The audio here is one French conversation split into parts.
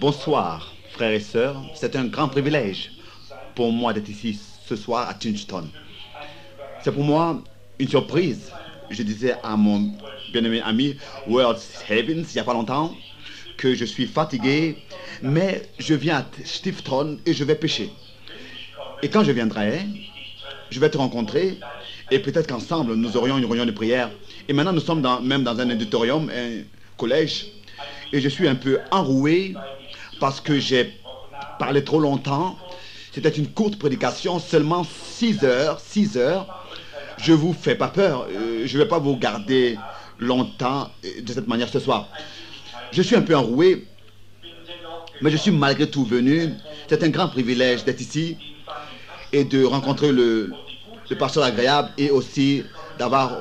Bonsoir, frères et sœurs. C'est un grand privilège pour moi d'être ici ce soir à Kingston. C'est pour moi une surprise. Je disais à mon bien-aimé ami World Havens il n'y a pas longtemps que je suis fatigué, mais je viens à Stifton et je vais pêcher. Et quand je viendrai, je vais te rencontrer et peut-être qu'ensemble nous aurions une réunion de prière. Et maintenant nous sommes même dans un auditorium, un collège, et je suis un peu enroué parce que j'ai parlé trop longtemps. C'était une courte prédication, seulement 6 heures. 6 heures. Je vous fais pas peur. Je ne vais pas vous garder longtemps de cette manière ce soir. Je suis un peu enroué, mais je suis malgré tout venu. C'est un grand privilège d'être ici et de rencontrer le pasteur agréable et aussi d'avoir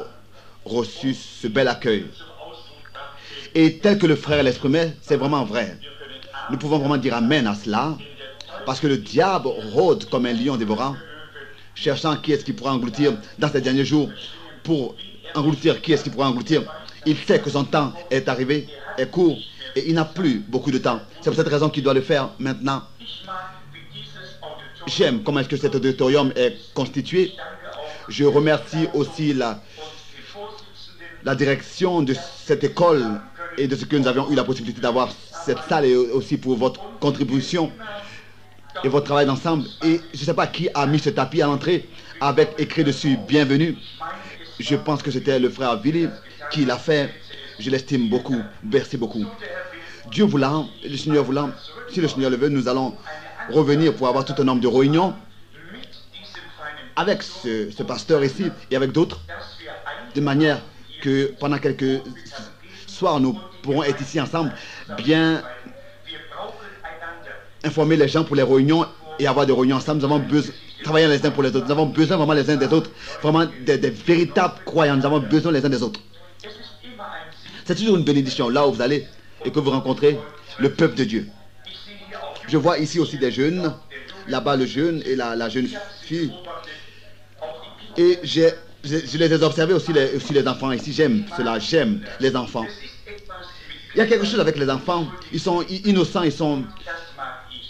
reçu ce bel accueil. Et tel que le frère l'exprimait, c'est vraiment vrai. Nous pouvons vraiment dire amen à cela, parce que le diable rôde comme un lion dévorant, cherchant qui est-ce qui pourra engloutir dans ces derniers jours. Pour engloutir, qui est-ce qui pourra engloutir? Il sait que son temps est arrivé, est court, et il n'a plus beaucoup de temps. C'est pour cette raison qu'il doit le faire maintenant. J'aime comment est-ce que cet auditorium est constitué. Je remercie aussi la direction de cette école et de ce que nous avions eu la possibilité d'avoir cette salle, et aussi pour votre contribution et votre travail d'ensemble. Et je ne sais pas qui a mis ce tapis à l'entrée avec écrit dessus « Bienvenue ». Je pense que c'était le frère Billy qui l'a fait. Je l'estime beaucoup. Merci beaucoup. Dieu voulant, le Seigneur voulant, si le Seigneur le veut, nous allons revenir pour avoir tout un nombre de réunions avec ce pasteur ici et avec d'autres, de manière que pendant quelques soirs, nous pourrons être ici ensemble, bien informer les gens pour les réunions et avoir des réunions ensemble. Nous avons besoin de travailler les uns pour les autres. Nous avons besoin vraiment les uns des autres, vraiment des véritables croyants. Nous avons besoin les uns des autres. C'est toujours une bénédiction là où vous allez et que vous rencontrez le peuple de Dieu. Je vois ici aussi des jeunes, là-bas le jeune et la jeune fille. Et je les ai observés aussi les enfants ici. J'aime cela, j'aime les enfants. Il y a quelque chose avec les enfants. Ils sont innocents, ils sont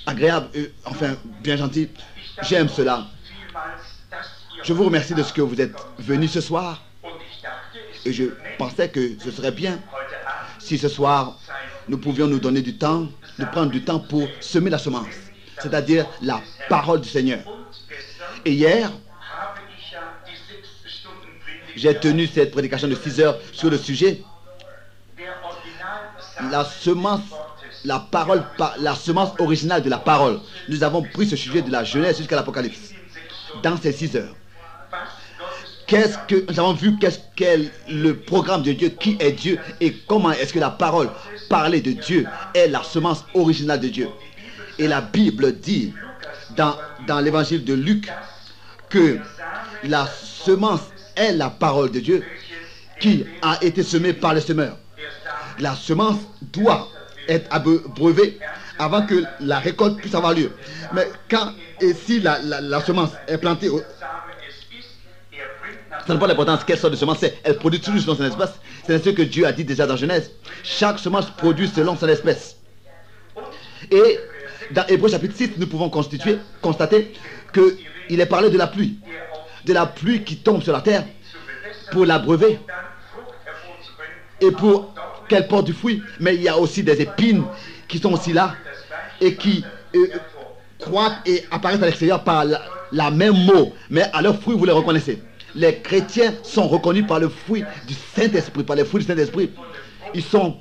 agréables, enfin bien gentils. J'aime cela. Je vous remercie de ce que vous êtes venus ce soir. Et je pensais que ce serait bien si ce soir nous pouvions nous donner du temps, de prendre du temps pour semer la semence, c'est-à-dire la parole du Seigneur. Et hier, j'ai tenu cette prédication de 6 heures sur le sujet la semence, la parole, la semence originale de la parole. Nous avons pris ce sujet de la Genèse jusqu'à l'Apocalypse dans ces 6 heures. Qu'est-ce que nous avons vu, qu'est-ce qu'est le programme de Dieu, qui est Dieu et comment est-ce que la parole parler de Dieu est la semence originale de Dieu. Et la Bible dit dans l'évangile de Luc que la semence est la parole de Dieu qui a été semée par le semeur. La semence doit être abreuvée avant que la récolte puisse avoir lieu. Mais quand et si la semence est plantée, ça n'a pas d'importance quelle sorte de semence c'est. Elle produit toujours selon son espèce. C'est ce que Dieu a dit déjà dans Genèse. Chaque semence produit selon son espèce. Et dans Hébreux chapitre 6, nous pouvons constater qu'il est parlé de la pluie. De la pluie qui tombe sur la terre pour l'abreuver et pour qu'elle porte du fruit. Mais il y a aussi des épines qui sont aussi là et qui croîtent et apparaissent à l'extérieur par la même mot. Mais à leurs fruits, vous les reconnaissez. Les chrétiens sont reconnus par le fruit du Saint-Esprit, par les fruits du Saint-Esprit. Ils sont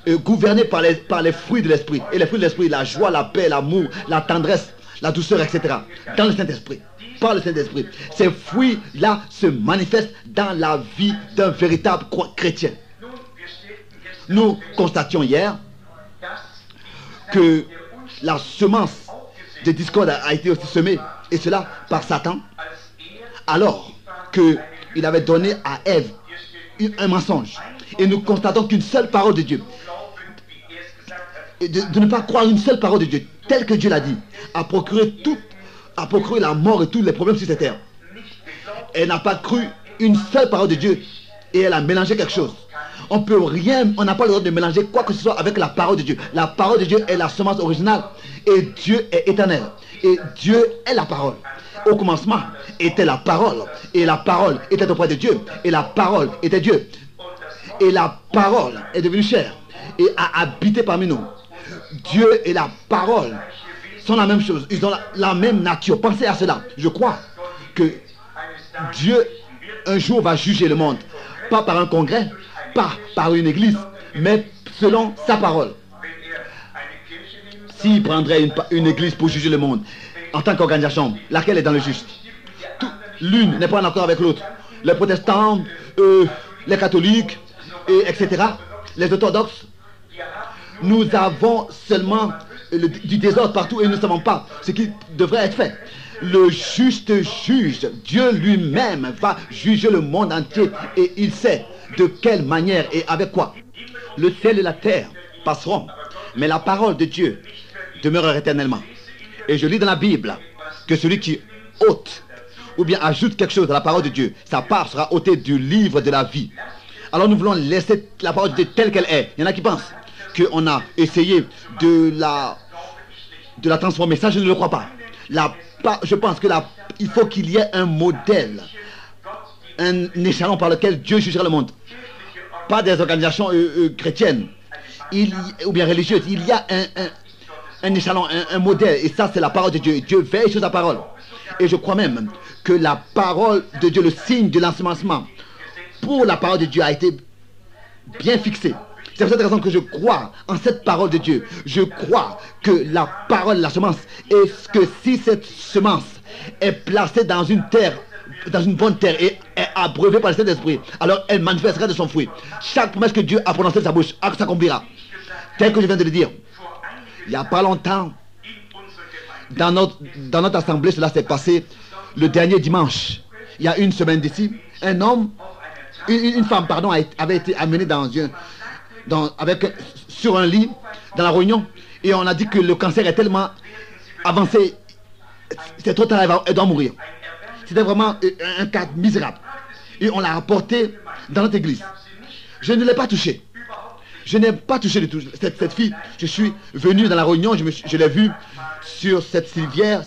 gouvernés par les fruits de l'Esprit. Et les fruits de l'Esprit, la joie, la paix, l'amour, la tendresse, la douceur, etc. Dans le Saint-Esprit, par le Saint-Esprit. Ces fruits-là se manifestent dans la vie d'un véritable chrétien. Nous constations hier que la semence de discorde a été aussi semée, et cela par Satan, alors qu'il avait donné à Ève un mensonge. Et nous constatons qu'une seule parole de Dieu, et de ne pas croire une seule parole de Dieu, telle que Dieu l'a dit, a procuré la mort et tous les problèmes sur cette terre. Elle n'a pas cru une seule parole de Dieu et elle a mélangé quelque chose. On peut rien, on n'a pas le droit de mélanger quoi que ce soit avec la parole de Dieu. La parole de Dieu est la semence originale et Dieu est éternel. Et Dieu est la parole. Au commencement était la parole et la parole était auprès de Dieu et la parole était Dieu. Et la parole est devenue chair et a habité parmi nous. Dieu et la parole sont la même chose. Ils ont la même nature. Pensez à cela. Je crois que Dieu un jour va juger le monde. Pas par un congrès, pas par une église, mais selon sa parole. S'il prendrait une église pour juger le monde, en tant qu'organisation, laquelle est dans le juste? L'une n'est pas en accord avec l'autre. Les protestants, les catholiques, etc., les orthodoxes, nous avons seulement du désordre partout et nous ne savons pas ce qui devrait être fait. Le juste juge, Dieu lui-même va juger le monde entier et il sait de quelle manière et avec quoi. Le ciel et la terre passeront, mais la parole de Dieu demeurera éternellement. Et je lis dans la Bible que celui qui ôte ou bien ajoute quelque chose à la parole de Dieu, sa part sera ôtée du livre de la vie. Alors nous voulons laisser la parole de Dieu telle qu'elle est. Il y en a qui pensent qu'on a essayé de la transformer. Ça, je ne le crois pas. Je pense il faut qu'il y ait un modèle, un échelon par lequel Dieu jugera le monde. Pas des organisations chrétiennes ou bien religieuses. Il y a un échelon, un modèle. Et ça, c'est la parole de Dieu. Dieu veille sur sa parole. Et je crois même que la parole de Dieu, le signe de l'ensemencement pour la parole de Dieu a été bien fixé. C'est pour cette raison que je crois en cette parole de Dieu. Je crois que la parole, la semence, et que si cette semence est placée dans une terre, dans une bonne terre et est abreuvée par le Saint-Esprit, alors elle manifestera de son fruit. Chaque promesse que Dieu a prononcée de sa bouche s'accomplira. Tel que je viens de le dire. Il n'y a pas longtemps, dans notre assemblée, cela s'est passé le dernier dimanche. Il y a une semaine d'ici, une femme, avait été amenée sur un lit dans la réunion et on a dit que le cancer est tellement avancé, c'est trop tard, elle doit mourir. C'était vraiment un cas misérable. Et on l'a apporté dans notre église. Je ne l'ai pas touché. Je n'ai pas touché du tout cette fille. Je suis venu dans la réunion, je l'ai vue sur cette civière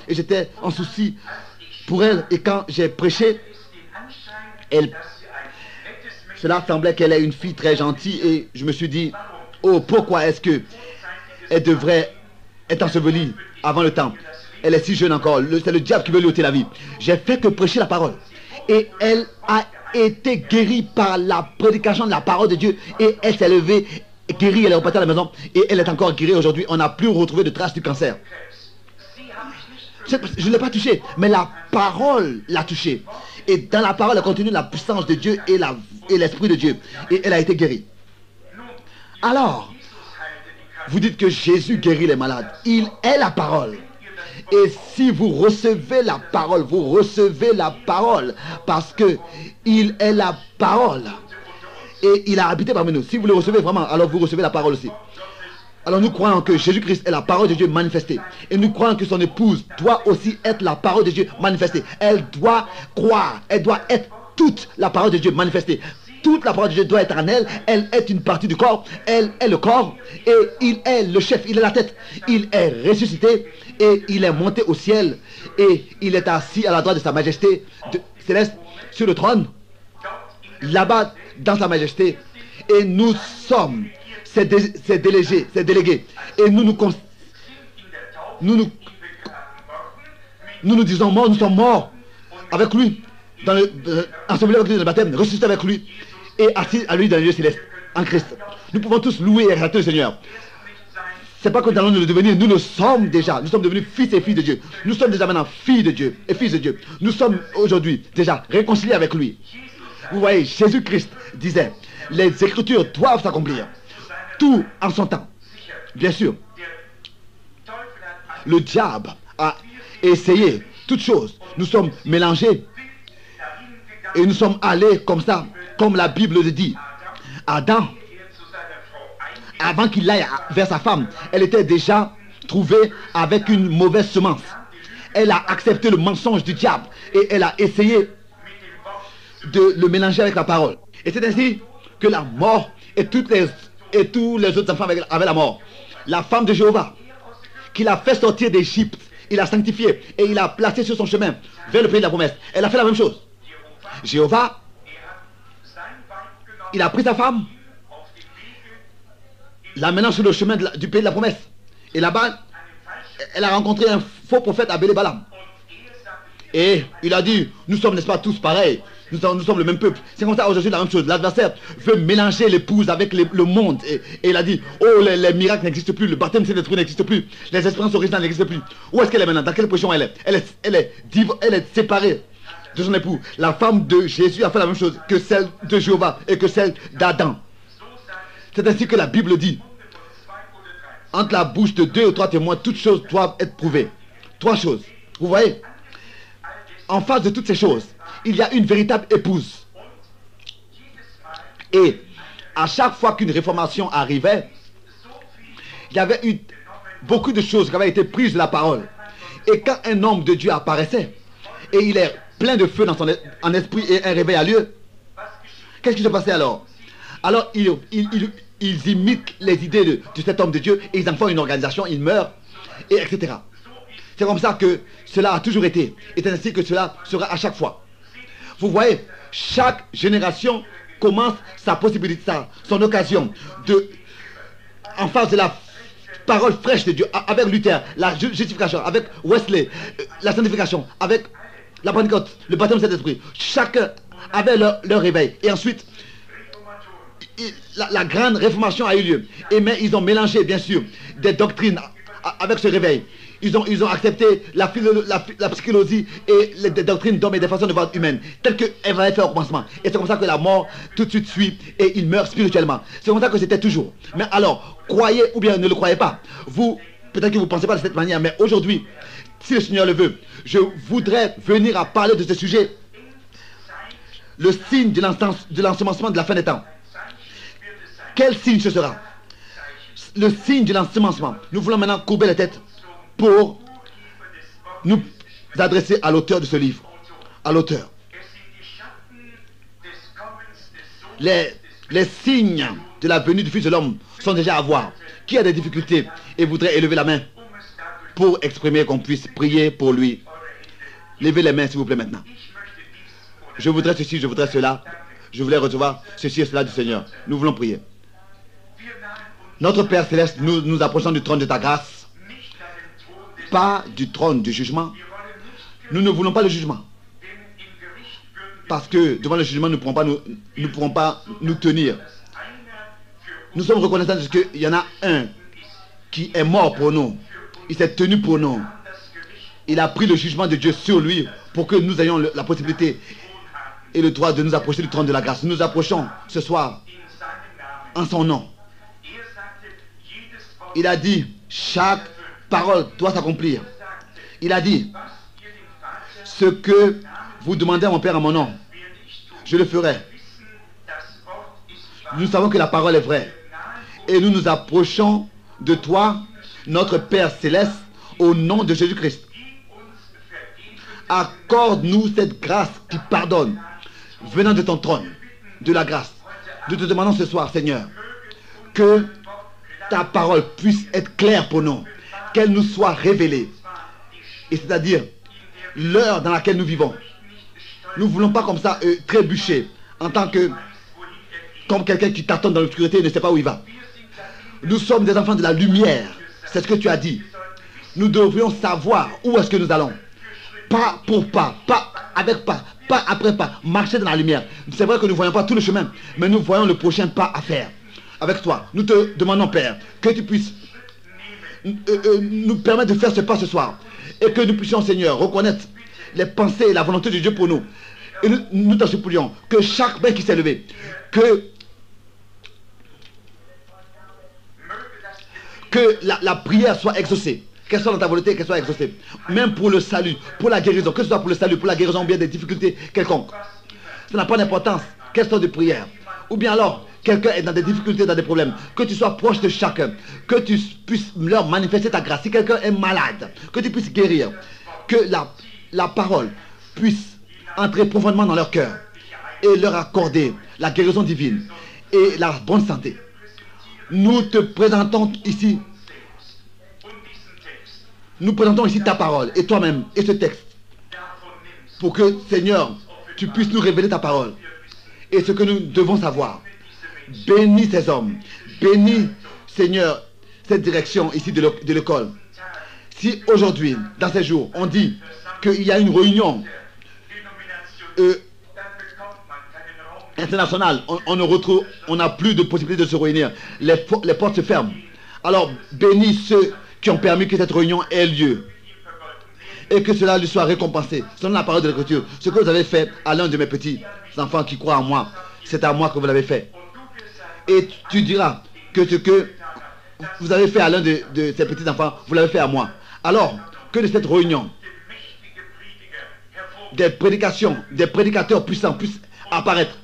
et j'étais en souci pour elle. Et quand j'ai prêché, cela semblait qu'elle est une fille très gentille et je me suis dit, oh, pourquoi est-ce que elle devrait être ensevelie avant le temps? Elle est si jeune encore, c'est le diable qui veut lui ôter la vie. J'ai fait que prêcher la parole et elle a été guérie par la prédication de la parole de Dieu et elle s'est levée, guérie, elle est repartie à la maison et elle est encore guérie aujourd'hui. On n'a plus retrouvé de traces du cancer. Je ne l'ai pas touché, mais la parole l'a touché. Et dans la parole, elle continue la puissance de Dieu et l'esprit de Dieu. Et elle a été guérie. Alors, vous dites que Jésus guérit les malades. Il est la parole. Et si vous recevez la parole, vous recevez la parole parce que il est la parole. Et il a habité parmi nous. Si vous le recevez vraiment, alors vous recevez la parole aussi. Alors nous croyons que Jésus-Christ est la parole de Dieu manifestée. Et nous croyons que son épouse doit aussi être la parole de Dieu manifestée. Elle doit croire, elle doit être toute la parole de Dieu manifestée. Toute la parole de Dieu doit être en elle. Elle est une partie du corps. Elle est le corps. Et il est le chef. Il est la tête. Il est ressuscité. Et il est monté au ciel. Et il est assis à la droite de sa majesté céleste sur le trône. Là-bas, dans sa majesté. Et nous sommes ses délégués. Et nous disons morts. Nous sommes morts avec lui. Enseveli avec lui dans le baptême. Ressuscité avec lui. Et assis à lui dans les lieux célestes, en Christ. Nous pouvons tous louer et exalter le Seigneur. C'est pas que nous allons le devenir, nous le sommes déjà. Nous sommes devenus fils et filles de Dieu. Nous sommes déjà maintenant filles de Dieu et fils de Dieu. Nous sommes aujourd'hui déjà réconciliés avec lui. Vous voyez, Jésus-Christ disait, les Écritures doivent s'accomplir. Tout en son temps. Bien sûr. Le diable a essayé toutes choses. Nous sommes mélangés. Et nous sommes allés comme ça, comme la Bible le dit. Adam, avant qu'il aille vers sa femme, elle était déjà trouvée avec une mauvaise semence. Elle a accepté le mensonge du diable et elle a essayé de le mélanger avec la parole. Et c'est ainsi que la mort et tous les autres enfants avaient la mort. La femme de Jéhovah, qu'il a fait sortir d'Égypte, il l'a sanctifié et il l'a placé sur son chemin vers le pays de la promesse. Elle a fait la même chose. Jéhovah, il a pris sa femme, l'a menant sur le chemin du pays de la promesse. Et là-bas, elle a rencontré un faux prophète, Abel et Balaam. Et il a dit, nous sommes, n'est-ce pas, tous pareils. Nous sommes le même peuple. C'est comme ça aujourd'hui la même chose. L'adversaire veut mélanger l'épouse avec le monde. Et il a dit, oh, les miracles n'existent plus. Le baptême de l'esprit n'existe plus. Les expériences originales n'existent plus. Où est-ce qu'elle est maintenant? Dans quelle position elle est? Elle est séparée de son époux. La femme de Jésus a fait la même chose que celle de Jéhovah et que celle d'Adam. C'est ainsi que la Bible dit. Entre la bouche de 2 ou 3 témoins, toutes choses doivent être prouvées. 3 choses. Vous voyez? En face de toutes ces choses, il y a une véritable épouse. Et à chaque fois qu'une réformation arrivait, il y avait eu beaucoup de choses qui avaient été prises de la parole. Et quand un homme de Dieu apparaissait, et il est plein de feu dans en esprit et un réveil a lieu, qu'est-ce qui se passait alors? Alors ils imitent les idées de cet homme de Dieu et ils en font une organisation, ils meurent, et etc. C'est comme ça que cela a toujours été. Et c'est ainsi que cela sera à chaque fois. Vous voyez, chaque génération commence sa possibilité, son occasion en face de la parole fraîche de Dieu, avec Luther, la justification, avec Wesley, la sanctification, avec la Pentecôte, le baptême de Saint-Esprit. Chacun avait leur réveil. Et ensuite, la grande réformation a eu lieu. Mais ils ont mélangé, bien sûr, des doctrines avec ce réveil. Ils ont accepté la psychologie et des doctrines d'hommes et des façons de voir humaines, telles qu'elles avaient fait au commencement. Et c'est comme ça que la mort tout de suite suit et ils meurent spirituellement. C'est comme ça que c'était toujours. Mais alors, croyez ou bien ne le croyez pas. Vous, peut-être que vous ne pensez pas de cette manière, mais aujourd'hui, si le Seigneur le veut, je voudrais venir à parler de ce sujet. Le signe de l'ensemencement de la fin des temps. Quel signe ce sera? Le signe de l'ensemencement. Nous voulons maintenant courber la tête pour nous adresser à l'auteur de ce livre. À l'auteur. Les signes de la venue du Fils de l'homme sont déjà à voir. Qui a des difficultés et voudrait élever la main pour exprimer qu'on puisse prier pour lui? Levez les mains s'il vous plaît maintenant. Je voudrais ceci, je voudrais cela. Je voulais recevoir ceci et cela du Seigneur. Nous voulons prier. Notre Père Céleste, nous nous approchons du trône de ta grâce. Pas du trône du jugement. Nous ne voulons pas le jugement. Parce que devant le jugement, nous ne pourrons pas nous tenir. Nous sommes reconnaissants de ce qu'il y en a un qui est mort pour nous. Il s'est tenu pour nous. Il a pris le jugement de Dieu sur lui pour que nous ayons la possibilité et le droit de nous approcher du trône de la grâce. Nous nous approchons ce soir en son nom. Il a dit, chaque parole doit s'accomplir. Il a dit, ce que vous demandez à mon Père en mon nom, je le ferai. Nous savons que la parole est vraie. Et nous nous approchons de toi, notre Père Céleste, au nom de Jésus-Christ. Accorde-nous cette grâce qui pardonne, venant de ton trône, de la grâce. Nous te demandons ce soir, Seigneur, que ta parole puisse être claire pour nous, qu'elle nous soit révélée. Et c'est-à-dire l'heure dans laquelle nous vivons. Nous ne voulons pas comme ça trébucher en tant que comme quelqu'un qui tâtonne dans l'obscurité et ne sait pas où il va. Nous sommes des enfants de la lumière. C'est ce que tu as dit. Nous devrions savoir où est-ce que nous allons. Pas pour pas, pas avec pas, pas après pas. Marcher dans la lumière. C'est vrai que nous ne voyons pas tout le chemin, mais nous voyons le prochain pas à faire. Avec toi, nous te demandons, Père, que tu puisses nous permettre de faire ce pas ce soir. Et que nous puissions, Seigneur, reconnaître les pensées et la volonté de Dieu pour nous. Et nous t'en supplions que chaque main qui s'est levée, que la prière soit exaucée. Qu'elle soit dans ta volonté, qu'elle soit exaucée. Même pour le salut, pour la guérison, que ce soit pour le salut, pour la guérison ou bien des difficultés quelconques. Ça n'a pas d'importance. Quelle sorte de prière. Ou bien alors, quelqu'un est dans des difficultés, dans des problèmes. Que tu sois proche de chacun. Que tu puisses leur manifester ta grâce. Si quelqu'un est malade, que tu puisses guérir. Que la parole puisse entrer profondément dans leur cœur et leur accorder la guérison divine et la bonne santé. Nous te présentons ici, ta parole et toi-même et ce texte pour que, Seigneur, tu puisses nous révéler ta parole et ce que nous devons savoir. Bénis ces hommes, bénis, Seigneur, cette direction ici de l'école. Si aujourd'hui, dans ces jours, on dit qu'il y a une réunion internationale, on n'a plus de possibilité de se réunir, les portes se ferment. Alors bénis ceux qui ont permis que cette réunion ait lieu et que cela lui soit récompensé selon la parole de l'Écriture. Ce que vous avez fait à l'un de mes petits enfants qui croient en moi, c'est à moi que vous l'avez fait. Et tu diras que ce que vous avez fait à l'un de ces petits enfants, vous l'avez fait à moi. Alors que de cette réunion, des prédications, des prédicateurs puissants puissent apparaître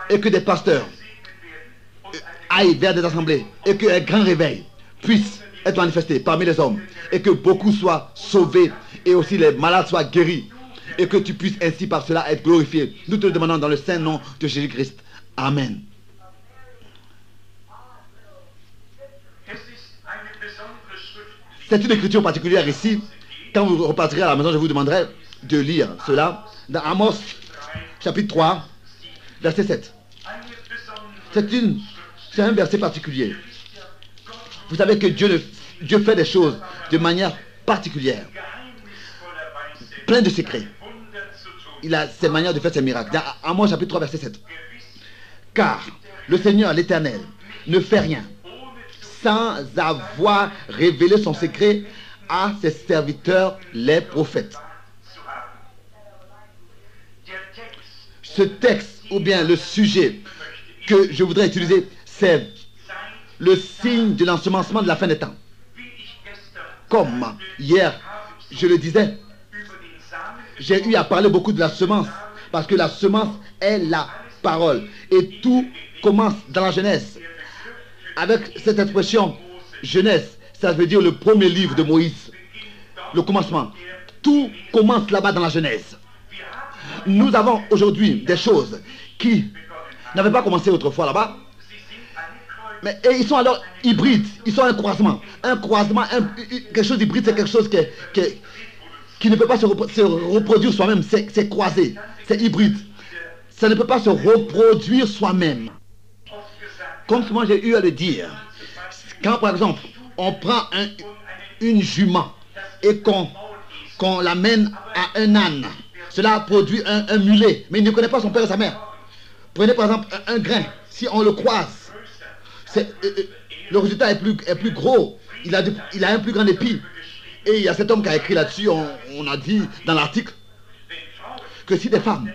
et que des pasteurs aillent vers des assemblées et qu'un grand réveil puisse être manifesté parmi les hommes et que beaucoup soient sauvés et aussi les malades soient guéris et que tu puisses ainsi par cela être glorifié. Nous te le demandons dans le saint nom de Jésus-Christ. Amen. C'est une écriture particulière ici. Quand vous repartirez à la maison, je vous demanderai de lire cela dans Amos chapitre 3 verset 7. C'est un verset particulier. Vous savez que Dieu fait des choses de manière particulière, plein de secrets. Il a ses manières de faire ses miracles. Dans Amos chapitre 3 verset 7. Car le Seigneur l'Éternel ne fait rien sans avoir révélé son secret à ses serviteurs les prophètes. Ce texte ou bien le sujet que je voudrais utiliser, c'est le signe de l'ensemencement de la fin des temps. Comme hier, je le disais, j'ai eu à parler beaucoup de la semence, parce que la semence est la parole. Et tout commence dans la Genèse. Avec cette expression Genèse, ça veut dire le premier livre de Moïse. Le commencement. Tout commence là-bas dans la Genèse. Nous avons aujourd'hui des choses qui n'avaient pas commencé autrefois là-bas. Mais et ils sont alors hybrides. Ils sont un croisement. Un croisement, quelque chose d'hybride, c'est quelque chose qui ne peut pas se reproduire soi-même. C'est croisé. C'est hybride. Ça ne peut pas se reproduire soi-même. Comme moi j'ai eu à le dire, quand par exemple on prend une jument et qu'on l'amène à un âne, cela produit un mulet, mais il ne connaît pas son père et sa mère. Prenez par exemple un grain, si on le croise, le résultat est plus gros, il a un plus grand épi. Et il y a cet homme qui a écrit là-dessus, on a dit dans l'article, que si des femmes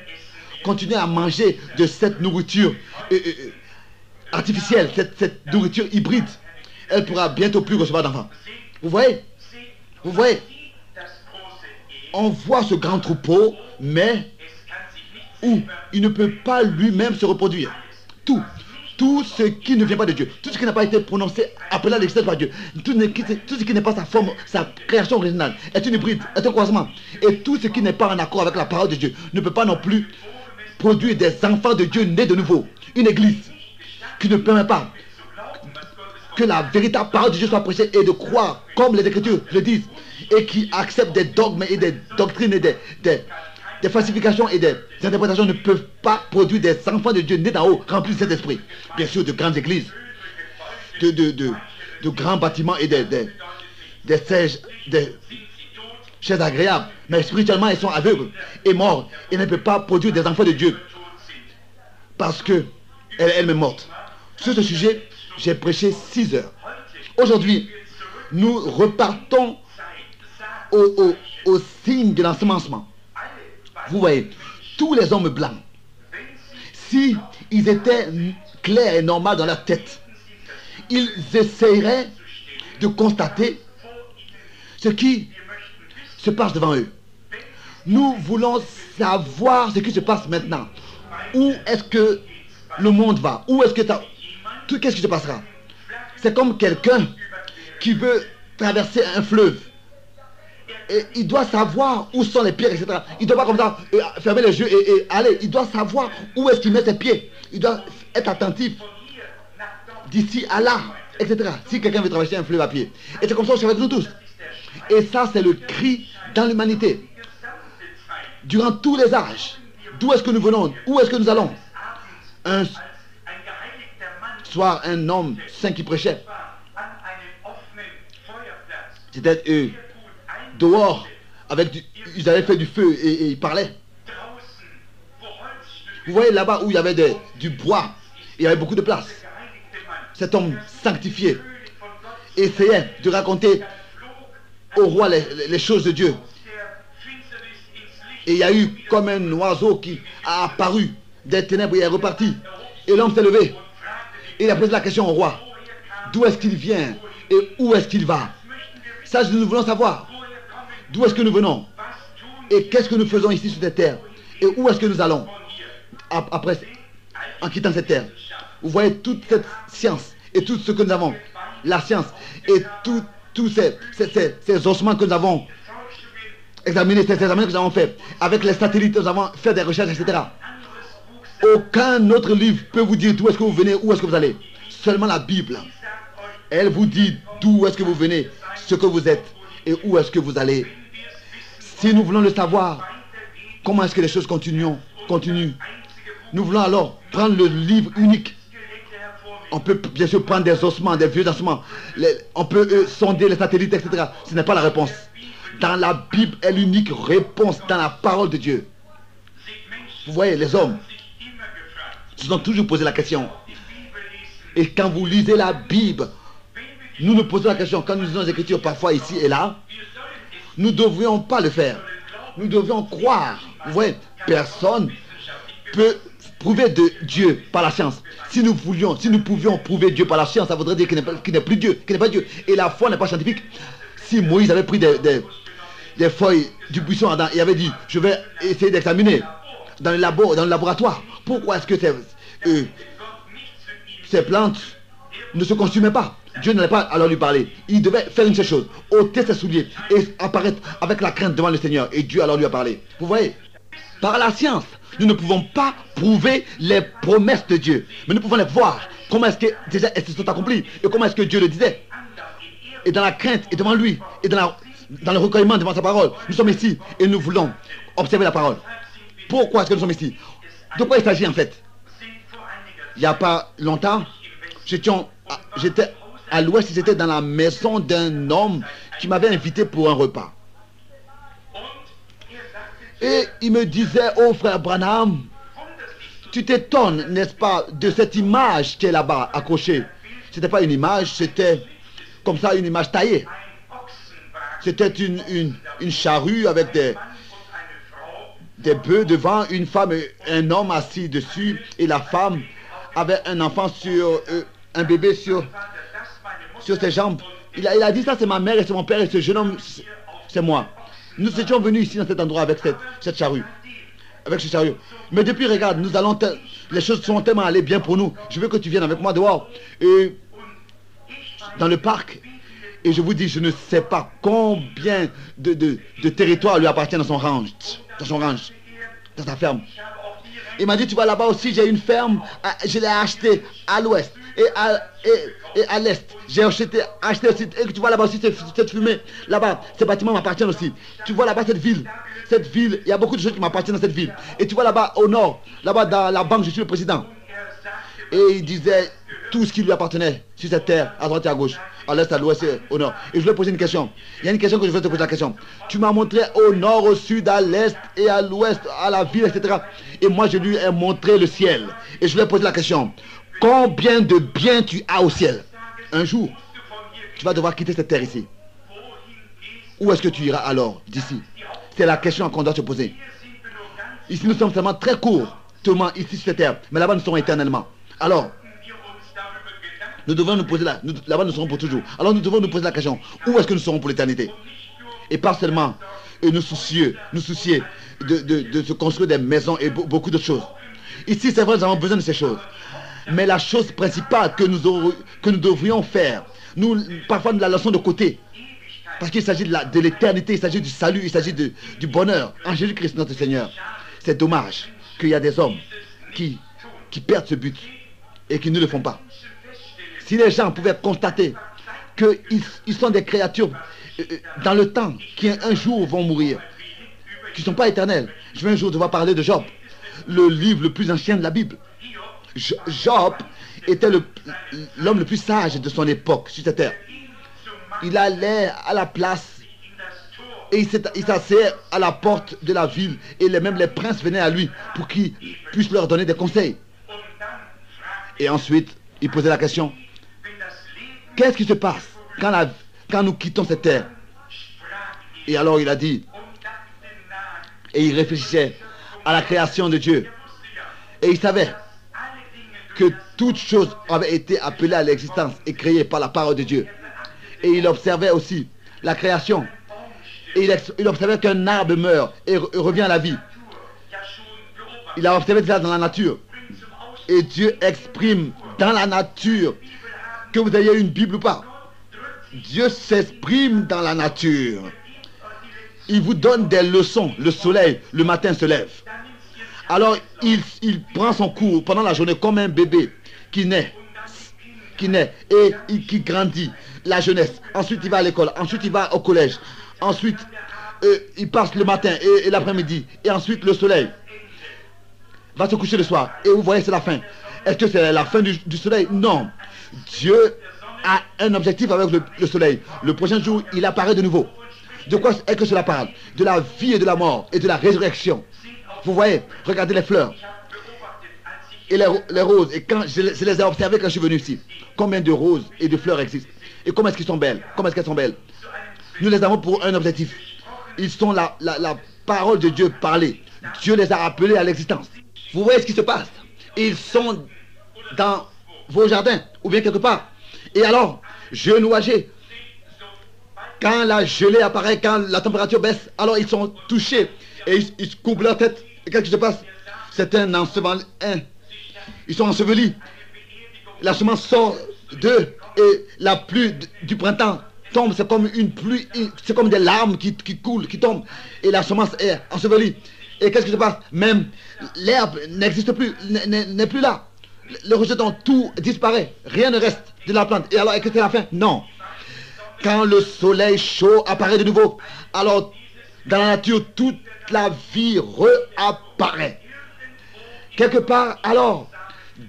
continuent à manger de cette nourriture artificielle, cette nourriture hybride, elle pourra bientôt plus recevoir d'enfants. Vous voyez? Vous voyez? On voit ce grand troupeau, mais où il ne peut pas lui-même se reproduire. Tout ce qui ne vient pas de Dieu, tout ce qui n'a pas été prononcé, appelé à l'existence par Dieu, tout ce qui n'est pas sa forme, sa création originale, est une hybride, est un croisement. Et tout ce qui n'est pas en accord avec la parole de Dieu ne peut pas non plus produire des enfants de Dieu nés de nouveau. Une église qui ne permet pas que la véritable parole de Dieu soit prêchée et de croire comme les Écritures le disent, et qui accepte des dogmes et des doctrines et des falsifications et des interprétations, ne peuvent pas produire des enfants de Dieu nés d'en haut, remplis de cet esprit. Bien sûr, de grandes églises, de grands bâtiments et des chaises agréables, mais spirituellement ils sont aveugles et morts et ne peuvent pas produire des enfants de Dieu parce que elle est morte. Sur ce sujet, j'ai prêché 6 heures. Aujourd'hui, nous repartons au signe de l'ensemencement. Vous voyez, tous les hommes blancs, si ils étaient clairs et normaux dans leur tête, ils essaieraient de constater ce qui se passe devant eux. Nous voulons savoir ce qui se passe maintenant. Où est-ce que le monde va? Où est-ce que qu'est-ce qui se passera? C'est comme quelqu'un qui veut traverser un fleuve. Et il doit savoir où sont les pierres, etc. Il ne doit pas comme ça fermer les yeux et aller. Il doit savoir où est-ce qu'il met ses pieds. Il doit être attentif d'ici à là, etc. Si quelqu'un veut traverser un fleuve à pied. Et c'est comme ça aussi avec nous tous. Et ça, c'est le cri dans l'humanité. Durant tous les âges, d'où est-ce que nous venons? Où est-ce que nous allons? Un soir, un homme saint qui prêchait. C'était dehors, ils avaient fait du feu et ils parlaient. Vous voyez là-bas où il y avait du bois, il y avait beaucoup de place. Cet homme sanctifié essayait de raconter au roi les choses de Dieu. Et il y a eu comme un oiseau qui a apparu des ténèbres et est reparti. Et l'homme s'est levé. Et il a posé la question au roi. D'où est-ce qu'il vient et où est-ce qu'il va? Ça, nous voulons savoir. D'où est-ce que nous venons? Et qu'est-ce que nous faisons ici sur cette terre? Et où est-ce que nous allons après, en quittant cette terre? Vous voyez toute cette science et tout ce que nous avons. La science et tous ces ossements que nous avons examinés, ces examens que nous avons faits. Avec les satellites, nous avons fait des recherches, etc. Aucun autre livre peut vous dire d'où est-ce que vous venez, où est-ce que vous allez. Seulement la Bible. Elle vous dit d'où est-ce que vous venez, ce que vous êtes et où est-ce que vous allez. Si nous voulons le savoir, comment est-ce que les choses continuent, nous voulons alors prendre le livre unique. On peut bien sûr prendre des ossements, des vieux ossements. On peut sonder les satellites, etc. Ce n'est pas la réponse. Dans la Bible est l'unique réponse dans la parole de Dieu. Vous voyez, les hommes se sont toujours posé la question. Et quand vous lisez la Bible, nous nous posons la question, quand nous lisons les Écritures parfois ici et là, nous ne devrions pas le faire. Nous devrions croire. Vous voyez, personne peut prouver de Dieu par la science. Si nous pouvions prouver Dieu par la science, ça voudrait dire qu'il n'est plus Dieu, qu'il n'est pas Dieu. Et la foi n'est pas scientifique. Si Moïse avait pris des feuilles du buisson Adam et avait dit, je vais essayer d'examiner dans le laboratoire, pourquoi est-ce que ces plantes ne se consumaient pas? Dieu n'allait pas alors lui parler. Il devait faire une seule chose, ôter ses souliers et apparaître avec la crainte devant le Seigneur. Et Dieu alors lui a parlé. Vous voyez, par la science, nous ne pouvons pas prouver les promesses de Dieu. Mais nous pouvons les voir. Comment est-ce que déjà elles se sont accomplies et comment est-ce que Dieu le disait. Et dans la crainte et devant lui et dans le recueillement devant sa parole, nous sommes ici et nous voulons observer la parole. Pourquoi est-ce que nous sommes ici? De quoi il s'agit en fait? Il n'y a pas longtemps, j'étais à l'ouest, j'étais dans la maison d'un homme qui m'avait invité pour un repas. Et il me disait, oh frère Branham, tu t'étonnes, n'est-ce pas, de cette image qui est là-bas, accrochée. Ce n'était pas une image, c'était comme ça une image taillée. C'était une charrue avec des bœufs devant, une femme et un homme assis dessus. Et la femme avait un enfant un bébé sur ses jambes. Il a dit ça, c'est ma mère et c'est mon père et ce jeune homme, c'est moi. Nous étions venus ici dans cet endroit avec cette charrue. Avec ce chariot. Mais depuis, regarde, les choses sont tellement allées bien pour nous. Je veux que tu viennes avec moi dehors. Et dans le parc. Et je vous dis, je ne sais pas combien de territoires lui appartiennent dans son ranch. Dans sa ferme. Il m'a dit, tu vois, là-bas aussi, j'ai une ferme. Je l'ai achetée à l'ouest. Et à l'est. J'ai acheté aussi. Et tu vois là-bas aussi cette fumée. Là-bas, ces bâtiments m'appartiennent aussi. Tu vois là-bas cette ville. Il y a beaucoup de choses qui m'appartiennent dans cette ville. Et tu vois là-bas au nord, là-bas dans la banque, je suis le président. Et il disait tout ce qui lui appartenait sur cette terre, à droite et à gauche, à l'est, à l'ouest et au nord. Et je lui ai posé une question. Il y a une question que je vais te poser la question. Tu m'as montré au nord, au sud, à l'est et à l'ouest, à la ville, etc. Et moi, je lui ai montré le ciel. Et je lui ai posé la question. Combien de biens tu as au ciel? Un jour, tu vas devoir quitter cette terre ici. Où est-ce que tu iras alors d'ici? C'est la question qu'on doit se poser. Ici, nous sommes seulement très courts, ici sur cette terre. Mais là-bas, nous serons éternellement. Alors, nous devons nous poser là-bas, nous serons pour toujours. Alors, nous devons nous poser la question. Où est-ce que nous serons pour l'éternité? Et pas seulement nous soucier de se construire des maisons et beaucoup d'autres choses. Ici, c'est vrai, nous avons besoin de ces choses. Mais la chose principale que nous devrions faire, parfois nous la laissons de côté. Parce qu'il s'agit de l'éternité, il s'agit du salut, il s'agit du bonheur en Jésus-Christ notre Seigneur. C'est dommage qu'il y a des hommes qui perdent ce but. et qui ne le font pas. Si les gens pouvaient constater qu'ils sont des créatures dans le temps qui un jour vont mourir, qui ne sont pas éternels. Je vais un jour devoir parler de Job, le livre le plus ancien de la Bible. Job était l'homme le plus sage de son époque sur cette terre. Il allait à la place et il s'asseyait à la porte de la ville et même les princes venaient à lui pour qu'il puisse leur donner des conseils. Et ensuite, il posait la question: qu'est-ce qui se passe quand nous quittons cette terre? Et alors il a dit, et il réfléchissait à la création de Dieu. Et il savait que toutes choses avaient été appelées à l'existence et créées par la parole de Dieu. Et il observait aussi la création. Et il observait qu'un arbre meurt et revient à la vie. Il a observé ça dans la nature. Et Dieu exprime dans la nature, que vous ayez une Bible ou pas. Dieu s'exprime dans la nature. Il vous donne des leçons. Le soleil, le matin, se lève. Alors, il prend son cours pendant la journée comme un bébé qui naît et qui grandit, la jeunesse. Ensuite, il va à l'école. Ensuite, il va au collège. Ensuite, il passe le matin et l'après-midi. Et ensuite, le soleil va se coucher le soir. Et vous voyez, c'est la fin. Est-ce que c'est la fin du soleil? Non. Dieu a un objectif avec le soleil. Le prochain jour, il apparaît de nouveau. De quoi est-ce que cela parle? De la vie et de la mort et de la résurrection. Vous voyez, regardez les fleurs et les roses. Et quand je les ai observées quand je suis venu ici, combien de roses et de fleurs existent? Et comment est-ce qu'elles sont belles? Comment est-ce qu'elles sont belles? Nous les avons pour un objectif. Ils sont la parole de Dieu parlée. Dieu les a appelés à l'existence. Vous voyez ce qui se passe? Ils sont dans vos jardins ou bien quelque part. Et alors, jeunes ou âgés, quand la gelée apparaît, quand la température baisse, alors ils sont touchés et ils se couvrent leur tête. Et qu'est-ce qui se passe? C'est un ensevelissement. Ils sont ensevelis. La semence sort d'eux et la pluie du printemps tombe. C'est comme une pluie, c'est comme des larmes qui coulent, qui tombent. Et la semence est ensevelie. Et qu'est-ce qui se passe? Même l'herbe n'existe plus, n'est plus là. Le rejeton, tout disparaît. Rien ne reste de la plante. Et alors, est-ce que c'est la fin? Non. Quand le soleil chaud apparaît de nouveau, alors dans la nature, toute la vie réapparaît. Quelque part, alors,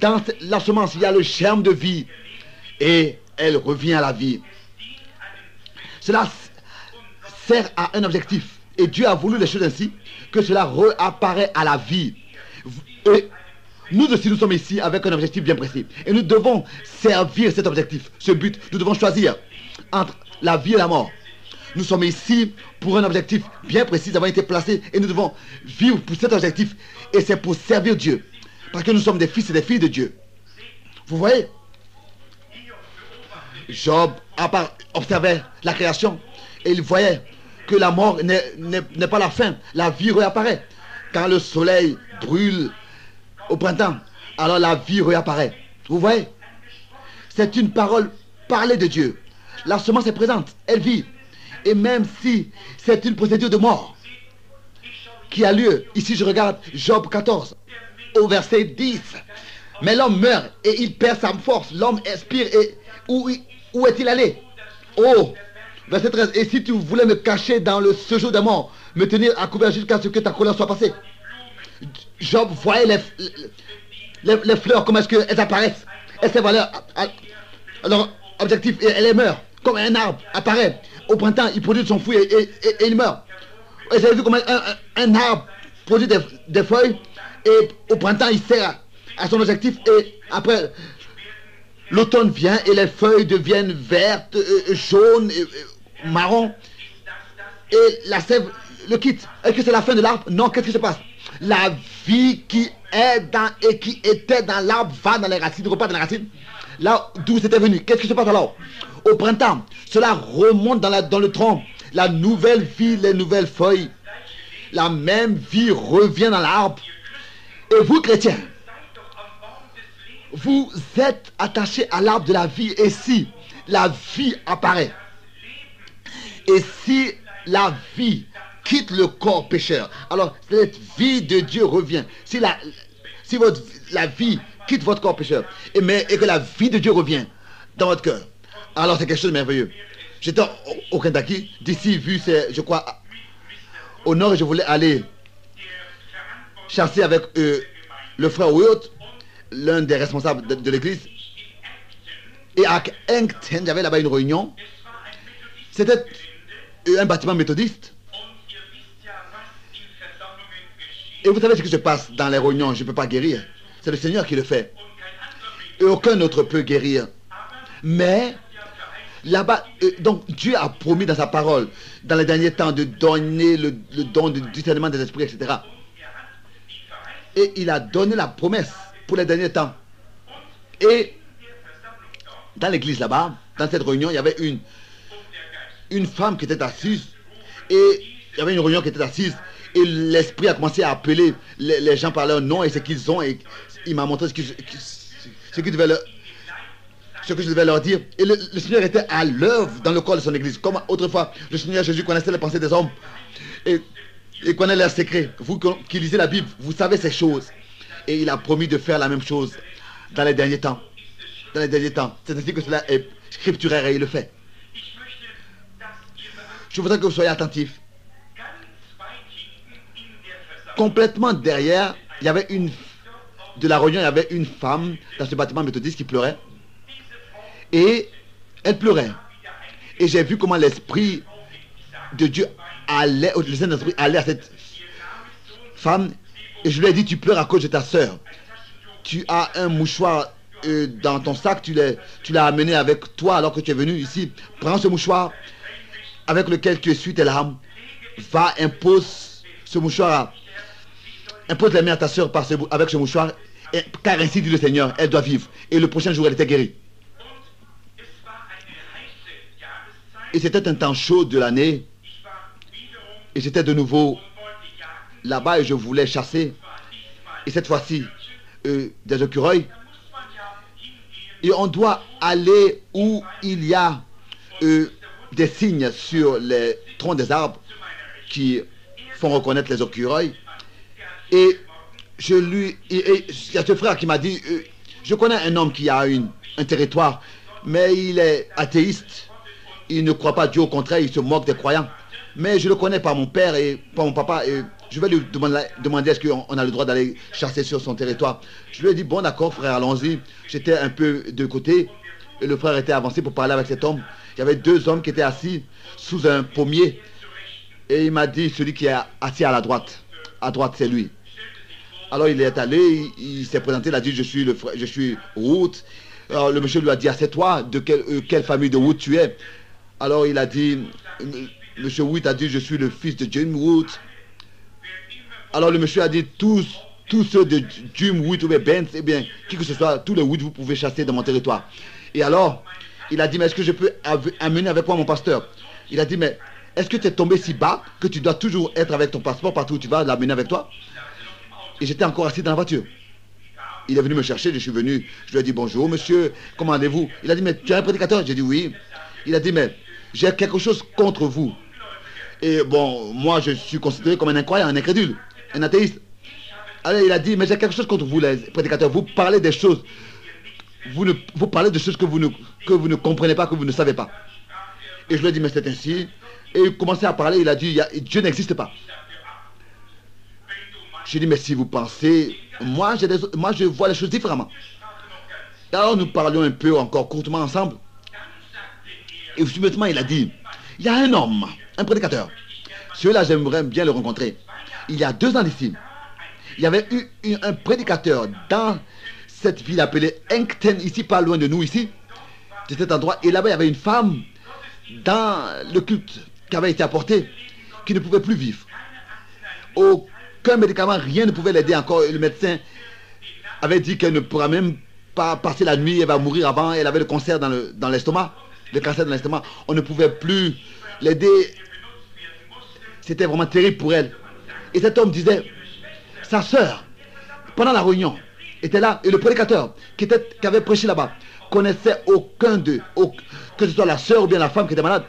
dans la semence, il y a le germe de vie et elle revient à la vie. Cela sert à un objectif. Et Dieu a voulu les choses ainsi que cela réapparaît à la vie. Et nous aussi, nous sommes ici avec un objectif bien précis. Et nous devons servir cet objectif, ce but. Nous devons choisir entre la vie et la mort. Nous sommes ici pour un objectif bien précis, nous avons été placés et nous devons vivre pour cet objectif. Et c'est pour servir Dieu. Parce que nous sommes des fils et des filles de Dieu. Vous voyez? Job observait la création et il voyait que la mort n'est pas la fin. La vie réapparaît. Quand le soleil brûle au printemps, alors la vie réapparaît. Vous voyez? C'est une parole parlée de Dieu. La semence est présente, elle vit. Et même si c'est une procédure de mort qui a lieu, ici je regarde Job 14, au verset 10. Mais l'homme meurt et il perd sa force. L'homme expire et où est-il allé? Oh, verset 13. Et si tu voulais me cacher dans le séjour des morts, me tenir à couvert jusqu'à ce que ta colère soit passée. Job voyait les fleurs, comment est-ce qu'elles apparaissent. Et ces valeurs, alors objectif, elle meurt. Comme un arbre apparaît. Au printemps, il produit son fruit et il meurt. Et vous avez vu comment un arbre produit des feuilles et au printemps, il sert à son objectif et après, l'automne vient et les feuilles deviennent vertes, jaunes, marron et la sève le quitte. Est-ce que c'est la fin de l'arbre? Non, qu'est-ce qui se passe? La vie qui est dans et qui était dans l'arbre va dans les racines, repart dans les racines. Là d'où c'était venu. Qu'est-ce qui se passe alors? Au printemps, cela remonte dans le tronc. La nouvelle vie, les nouvelles feuilles. La même vie revient dans l'arbre. Et vous, chrétiens, vous êtes attachés à l'arbre de la vie. Et si la vie apparaît, et si la vie quitte le corps pécheur, alors cette vie de Dieu revient. Si la vie quitte votre corps pécheur et que la vie de Dieu revient dans votre cœur. Alors c'est quelque chose de merveilleux. J'étais au Kentucky, d'ici vu c'est, je crois, au nord, et je voulais aller chasser avec le frère Wirt, l'un des responsables de l'église. Et à Yankton, il y avait là-bas une réunion. C'était un bâtiment méthodiste. Et vous savez ce qui se passe dans les réunions, je ne peux pas guérir. C'est le Seigneur qui le fait. Et aucun autre peut guérir. Mais là-bas, donc Dieu a promis dans sa parole, dans les derniers temps, de donner le don du discernement des esprits, etc. Et il a donné la promesse pour les derniers temps. Et dans l'église là-bas, dans cette réunion, il y avait une femme qui était assise. Et il y avait une réunion qui était assise. Et l'esprit a commencé à appeler les gens par leur nom et ce qu'ils ont. Et il m'a montré ce que je devais leur dire. Et le Seigneur était à l'œuvre dans le corps de son église. Comme autrefois, le Seigneur Jésus connaissait les pensées des hommes. Et connaît leurs secrets. Vous qui lisez la Bible, vous savez ces choses. Et il a promis de faire la même chose dans les derniers temps. Dans les derniers temps. C'est ainsi que cela est scripturaire et il le fait. Je voudrais que vous soyez attentifs. Complètement derrière, il y avait de la réunion, il y avait une femme dans ce bâtiment méthodiste qui pleurait. Et elle pleurait. Et j'ai vu comment l'esprit de Dieu allait, le Saint-Esprit allait à cette femme. Et je lui ai dit, tu pleures à cause de ta soeur. Tu as un mouchoir dans ton sac, tu l'as amené avec toi alors que tu es venu ici. Prends ce mouchoir avec lequel tu essuies tes larmes. Va, impose ce mouchoir, impose les mains à ta soeur avec ce mouchoir, car ainsi dit le Seigneur, elle doit vivre. Et le prochain jour, elle était guérie. Et c'était un temps chaud de l'année. Et j'étais de nouveau là-bas et je voulais chasser. Et cette fois-ci, des écureuils. Et on doit aller où il y a des signes sur les troncs des arbres qui font reconnaître les écureuils. Et il y a ce frère qui m'a dit, je connais un homme qui a un territoire, mais il est athéiste. Il ne croit pas Dieu, au contraire, il se moque des croyants. Mais je le connais par mon père et par mon papa. Et je vais lui demander est-ce qu'on a le droit d'aller chasser sur son territoire. Je lui ai dit, bon d'accord frère, allons-y. J'étais un peu de côté. Et le frère était avancé pour parler avec cet homme. Il y avait deux hommes qui étaient assis sous un pommier. Et il m'a dit, celui qui est assis à la droite. À droite, c'est lui. Alors il est allé, il s'est présenté, il a dit, je suis Ruth. Alors le monsieur lui a dit, ah, c'est toi, de quelle famille de Ruth tu es? Alors il a dit, monsieur Wood a dit, je suis le fils de Jim Wood. Alors le monsieur a dit, tous ceux de Jim Wood ou Benz, eh bien, qui que ce soit, tous les Wood, vous pouvez chasser dans mon territoire. Et alors, il a dit, mais est-ce que je peux amener avec moi mon pasteur? Il a dit, mais est-ce que tu es tombé si bas que tu dois toujours être avec ton passeport partout où tu vas, l'amener avec toi? Et j'étais encore assis dans la voiture. Il est venu me chercher, je suis venu, je lui ai dit, bonjour monsieur, comment allez-vous? Il a dit, mais tu es un prédicateur? J'ai dit, oui. Il a dit, mais j'ai quelque chose contre vous. Et bon, moi je suis considéré comme un incroyant, un incrédule, un athéiste. Alors il a dit, mais j'ai quelque chose contre vous les prédicateurs. Vous parlez des choses, vous parlez de choses que vous ne comprenez pas, que vous ne savez pas. Et je lui ai dit, mais c'est ainsi. Et il commençait à parler, il a dit, Dieu n'existe pas. J'ai dit, mais si vous pensez, moi je vois les choses différemment. Et alors nous parlions un peu encore courtement ensemble. Et subitement il a dit, il y a un homme, un prédicateur. Celui-là, j'aimerais bien le rencontrer. Il y a 2 ans d'ici, il y avait eu un prédicateur dans cette ville appelée Yankton, ici, pas loin de nous, ici, de cet endroit. Et là-bas, il y avait une femme dans le culte qui avait été apporté, qui ne pouvait plus vivre. Aucun médicament, rien ne pouvait l'aider encore. Le médecin avait dit qu'elle ne pourra même pas passer la nuit, elle va mourir avant. Elle avait le cancer dans l'estomac. Le cancer dans l'estomac. On ne pouvait plus l'aider. C'était vraiment terrible pour elle. Et cet homme disait, sa sœur, pendant la réunion, était là. Et le prédicateur qui avait prêché là-bas connaissait aucun d'eux, que ce soit la sœur ou bien la femme qui était malade.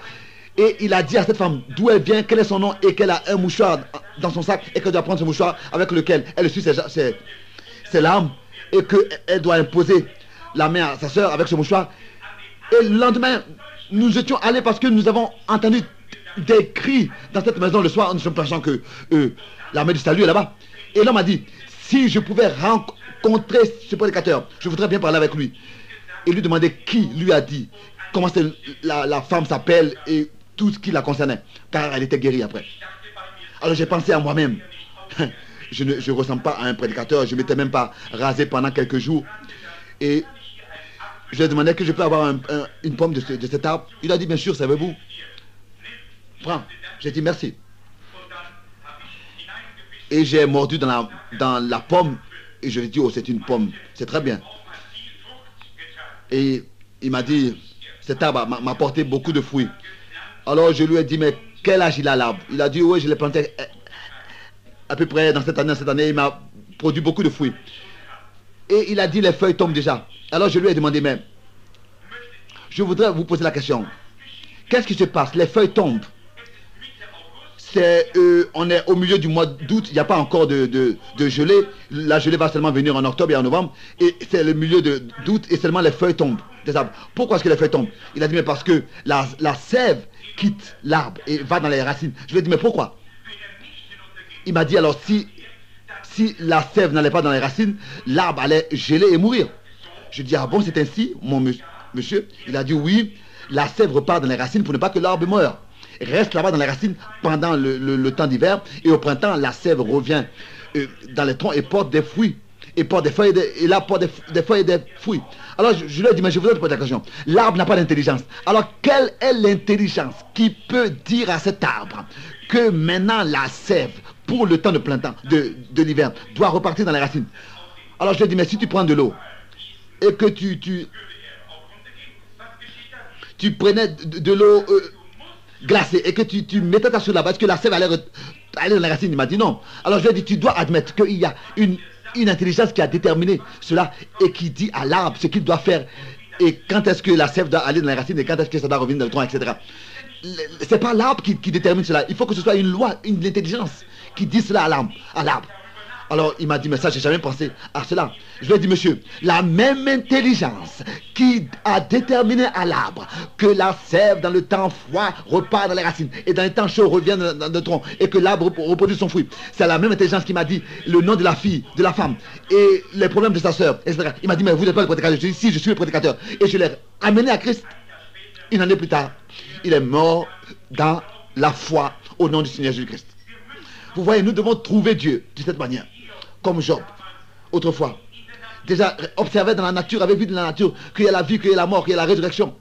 Et il a dit à cette femme d'où elle vient, quel est son nom, et qu'elle a un mouchoir dans son sac, et qu'elle doit prendre ce mouchoir avec lequel elle suit ses larmes. et qu'elle doit imposer la main à sa soeur avec ce mouchoir. Et le lendemain, nous étions allés parce que nous avons entendu des cris dans cette maison le soir. Nous sommes pensant que l'armée du salut est là-bas. Et l'homme a dit, si je pouvais rencontrer ce prédicateur, je voudrais bien parler avec lui. Et lui demander qui lui a dit, comment la femme s'appelle et tout ce qui la concernait. Car elle était guérie après. Alors j'ai pensé à moi-même. Je ne ressemble pas à un prédicateur. Je ne m'étais même pas rasé pendant quelques jours. Et je lui ai demandé que je peux avoir une pomme de cet arbre. Il a dit, bien sûr, savez-vous. Prends. J'ai dit merci. Et j'ai mordu dans la pomme. Et je lui ai dit, oh, c'est une pomme. C'est très bien. Et il m'a dit, cet arbre m'a apporté beaucoup de fruits. Alors je lui ai dit, mais quel âge il a l'arbre? Il a dit, oui, je l'ai planté à peu près dans cette année, il m'a produit beaucoup de fruits. Et il a dit, les feuilles tombent déjà. Alors je lui ai demandé, mais je voudrais vous poser la question. Qu'est-ce qui se passe? Les feuilles tombent. On est au milieu du mois d'août, il n'y a pas encore de gelée. La gelée va seulement venir en octobre et en novembre. Et c'est le milieu d'août et seulement les feuilles tombent des arbres. Pourquoi est-ce que les feuilles tombent? Il a dit, mais parce que la sève quitte l'arbre et va dans les racines. Je lui ai dit, mais pourquoi? Il m'a dit, alors si la sève n'allait pas dans les racines, l'arbre allait geler et mourir. Je dis, ah bon, c'est ainsi, mon monsieur? Il a dit, oui, la sève repart dans les racines pour ne pas que l'arbre meure. Reste là-bas dans les racines pendant le temps d'hiver, et au printemps, la sève revient dans les troncs et porte des fruits. Et porte des feuilles, et là porte des feuilles et des fruits. Alors je lui ai dit, mais je voudrais te poser la question. L'arbre n'a pas d'intelligence. Alors quelle est l'intelligence qui peut dire à cet arbre que maintenant la sève, pour le temps de printemps, de l'hiver, doit repartir dans les racines? Alors je lui ai dit, mais si tu prends de l'eau, et que tu prenais de l'eau glacée, et que tu mettais ça sur la base, que la sève allait dans les racines. Il m'a dit non. Alors je lui ai dit, tu dois admettre qu'il y a une intelligence qui a déterminé cela et qui dit à l'arbre ce qu'il doit faire et quand est-ce que la sève doit aller dans les racines et quand est-ce que ça doit revenir dans le tronc, etc. C'est pas l'arbre qui détermine cela. Il faut que ce soit une loi, une intelligence qui dit cela à l'arbre. Alors il m'a dit, mais ça, j'ai jamais pensé à cela. Je lui ai dit, monsieur, la même intelligence qui a déterminé à l'arbre que la sève dans le temps froid repart dans les racines et dans les temps chauds revient dans le tronc et que l'arbre reproduit son fruit. C'est la même intelligence qui m'a dit le nom de la fille, de la femme et les problèmes de sa sœur, etc. Il m'a dit, mais vous n'êtes pas le prédicateur. Je lui ai dit, si, je suis le prédicateur. Et je l'ai amené à Christ. Une année plus tard, il est mort dans la foi au nom du Seigneur Jésus-Christ. Vous voyez, nous devons trouver Dieu de cette manière. Comme Job, autrefois. Déjà observé dans la nature, avait vu dans la nature qu'il y a la vie, qu'il y a la mort, qu'il y a la résurrection.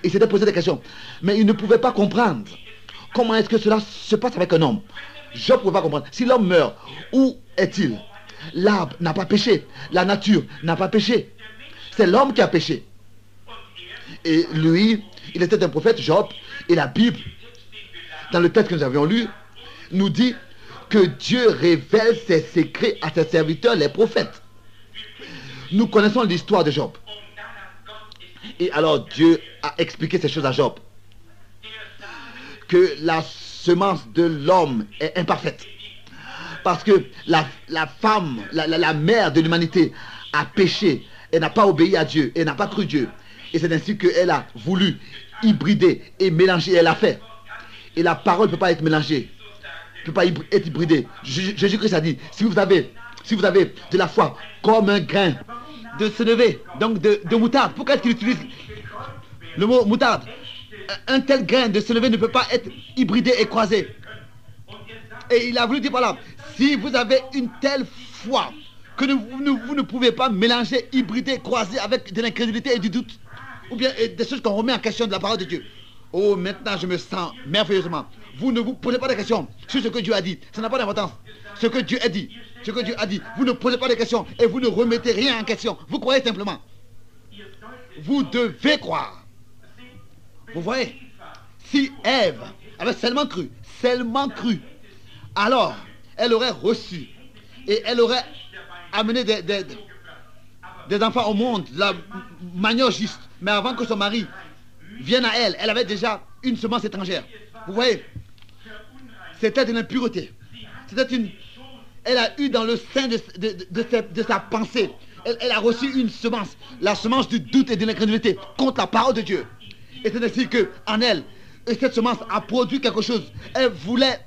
Il s'était posé des questions. Mais il ne pouvait pas comprendre comment est-ce que cela se passe avec un homme. Job ne pouvait pas comprendre. Si l'homme meurt, où est-il? L'arbre n'a pas péché. La nature n'a pas péché. C'est l'homme qui a péché. Et lui, il était un prophète, Job, et la Bible, dans le texte que nous avions lu, nous dit que Dieu révèle ses secrets à ses serviteurs, les prophètes. Nous connaissons l'histoire de Job. Et alors Dieu a expliqué ces choses à Job. Que la semence de l'homme est imparfaite. Parce que la femme, la mère de l'humanité a péché. Elle n'a pas obéi à Dieu. Elle n'a pas cru Dieu. Et c'est ainsi qu'elle a voulu hybrider et mélanger. Elle l'a fait. Et la parole ne peut pas être mélangée. Ne peut pas être hybridée. Jésus-Christ a dit, si vous avez de la foi comme un grain de sénévé, donc de moutarde, pourquoi est-ce qu'il utilise le mot moutarde? Un tel grain de sénévé ne peut pas être hybridé et croisé. Et il a voulu dire, voilà, si vous avez une telle foi que vous ne pouvez pas mélanger, hybrider, croiser avec de l'incrédulité et du doute, ou bien des choses qu'on remet en question de la parole de Dieu. Oh, maintenant je me sens merveilleusement. Vous ne vous posez pas de questions sur ce que Dieu a dit. Ça n'a pas d'importance. Ce que Dieu a dit. Ce que Dieu a dit. Vous ne posez pas de questions et vous ne remettez rien en question. Vous croyez simplement. Vous devez croire. Vous voyez? Si Ève avait seulement cru, alors elle aurait reçu et elle aurait amené des enfants au monde de la manière juste. Mais avant que son mari vienne à elle, elle avait déjà une semence étrangère. Vous voyez? C'était de l'impureté. Elle a eu dans le sein de sa pensée elle a reçu une semence, la semence du doute et de l'incrédulité contre la parole de Dieu. Et c'est ainsi qu'en elle, cette semence a produit quelque chose. Elle voulait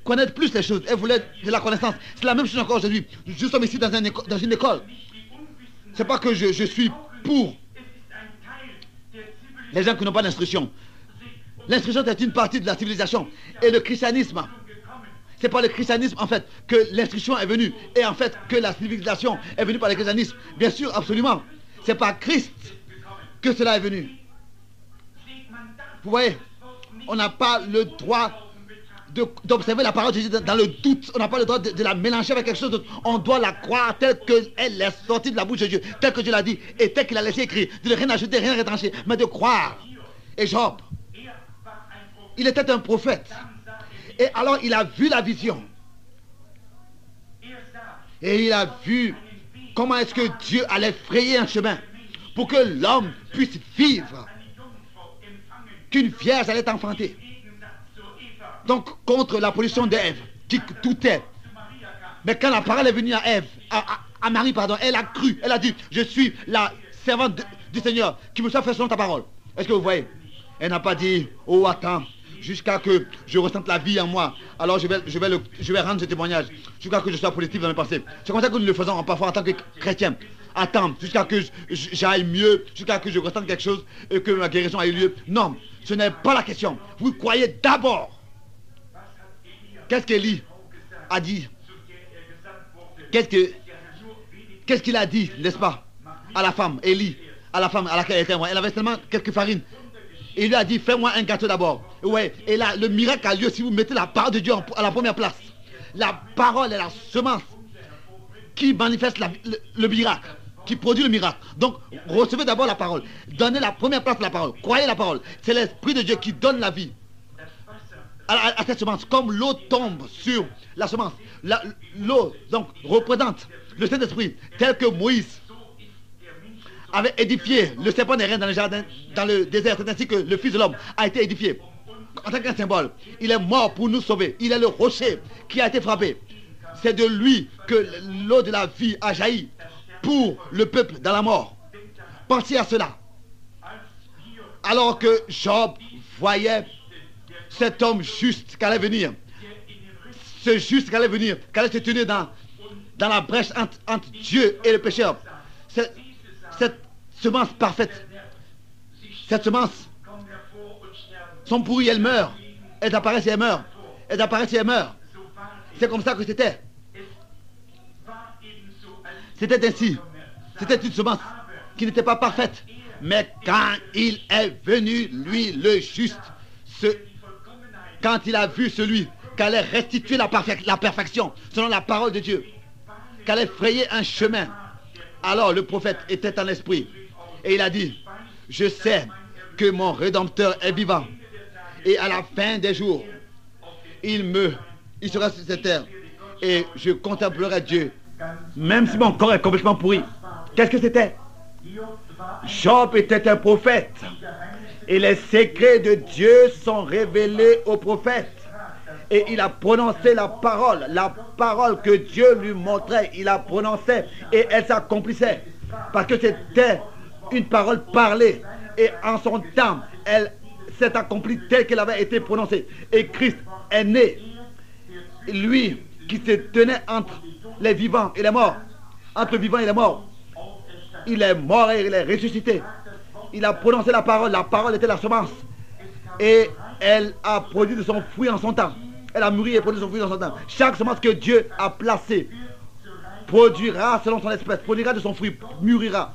connaître plus les choses. Elle voulait de la connaissance. C'est la même chose encore aujourd'hui. Nous sommes ici dans une école. C'est pas que je suis pour les gens qui n'ont pas d'instruction. L'instruction est une partie de la civilisation. Et le christianisme, c'est par le christianisme en fait que l'instruction est venue. Et en fait que la civilisation est venue par le christianisme. Bien sûr, absolument. C'est par Christ que cela est venu. Vous voyez, on n'a pas le droit d'observer la parole de Jésus dans le doute. On n'a pas le droit de la mélanger avec quelque chose d'autre. On doit la croire telle qu'elle est sortie de la bouche de Dieu, telle que Dieu l'a dit et telle qu'il a laissé écrire. De ne rien ajouter, rien retrancher, mais de croire. Et Job, il était un prophète. Et alors il a vu la vision. Et il a vu comment est-ce que Dieu allait frayer un chemin pour que l'homme puisse vivre, qu'une vierge allait enfanter. Donc contre la position d'Ève, qui doutait. Mais quand la parole est venue à Ève, à Marie, pardon, elle a cru, elle a dit, je suis la servante du Seigneur, qui me soit fait selon ta parole. Est-ce que vous voyez? Elle n'a pas dit, oh attends, jusqu'à que je ressente la vie en moi, alors je vais rendre ce témoignage, jusqu'à que je sois positif dans mes pensées. C'est comme ça que nous le faisons parfois en tant que chrétiens. Attendre jusqu'à que j'aille mieux, jusqu'à que je ressente quelque chose et que ma guérison ait lieu. Non, ce n'est pas la question. Vous croyez d'abord. Qu'est-ce qu'Élie a dit? Qu'est-ce qu'il a dit, n'est-ce pas, à la femme, Élie, à la femme à laquelle elle était. Elle avait seulement quelques farines. Et il lui a dit, fais-moi un gâteau d'abord. Ouais, et là, le miracle a lieu si vous mettez la parole de Dieu à la première place. La parole est la semence qui manifeste le miracle, qui produit le miracle. Donc, recevez d'abord la parole. Donnez la première place à la parole. Croyez la parole. C'est l'Esprit de Dieu qui donne la vie à cette semence. Comme l'eau tombe sur la semence. L'eau, donc, représente le Saint-Esprit, tel que Moïse avait édifié le serpent des reins dans le jardin, dans le désert. C'est ainsi que le Fils de l'homme a été édifié. En tant qu'un symbole, il est mort pour nous sauver. Il est le rocher qui a été frappé. C'est de lui que l'eau de la vie a jailli pour le peuple dans la mort. Pensez à cela. Alors que Job voyait cet homme juste qui allait venir, ce juste qui allait venir, qui allait se tenir dans la brèche entre Dieu et le pécheur. Cette semence parfaite, cette semence, son pourri, elle meurt. Elle apparaît si elle meurt. Elle apparaît si elle meurt. C'est comme ça que c'était. C'était ainsi. C'était une semence qui n'était pas parfaite. Mais quand il est venu, lui, le juste, quand il a vu celui qui allait restituer la perfection, selon la parole de Dieu, qui allait frayer un chemin, alors le prophète était en esprit. Et il a dit, je sais que mon Rédempteur est vivant. Et à la fin des jours, il sera sur cette terre. Et je contemplerai Dieu. Même si mon corps est complètement pourri. Qu'est-ce que c'était? Job était un prophète. Et les secrets de Dieu sont révélés au prophète. Et il a prononcé la parole que Dieu lui montrait. Il a prononcé et elle s'accomplissait. Parce que c'était une parole parlée. Et en son temps, elle s'est accomplie telle qu'elle avait été prononcée. Et Christ est né. Lui qui se tenait entre les vivants et les morts. Entre le vivant et les morts. Il est mort et il est ressuscité. Il a prononcé la parole était la semence. Et elle a produit de son fruit en son temps. Elle a mûri et produit son fruit en son temps. Chaque semence que Dieu a placée produira selon son espèce, produira de son fruit, mûrira.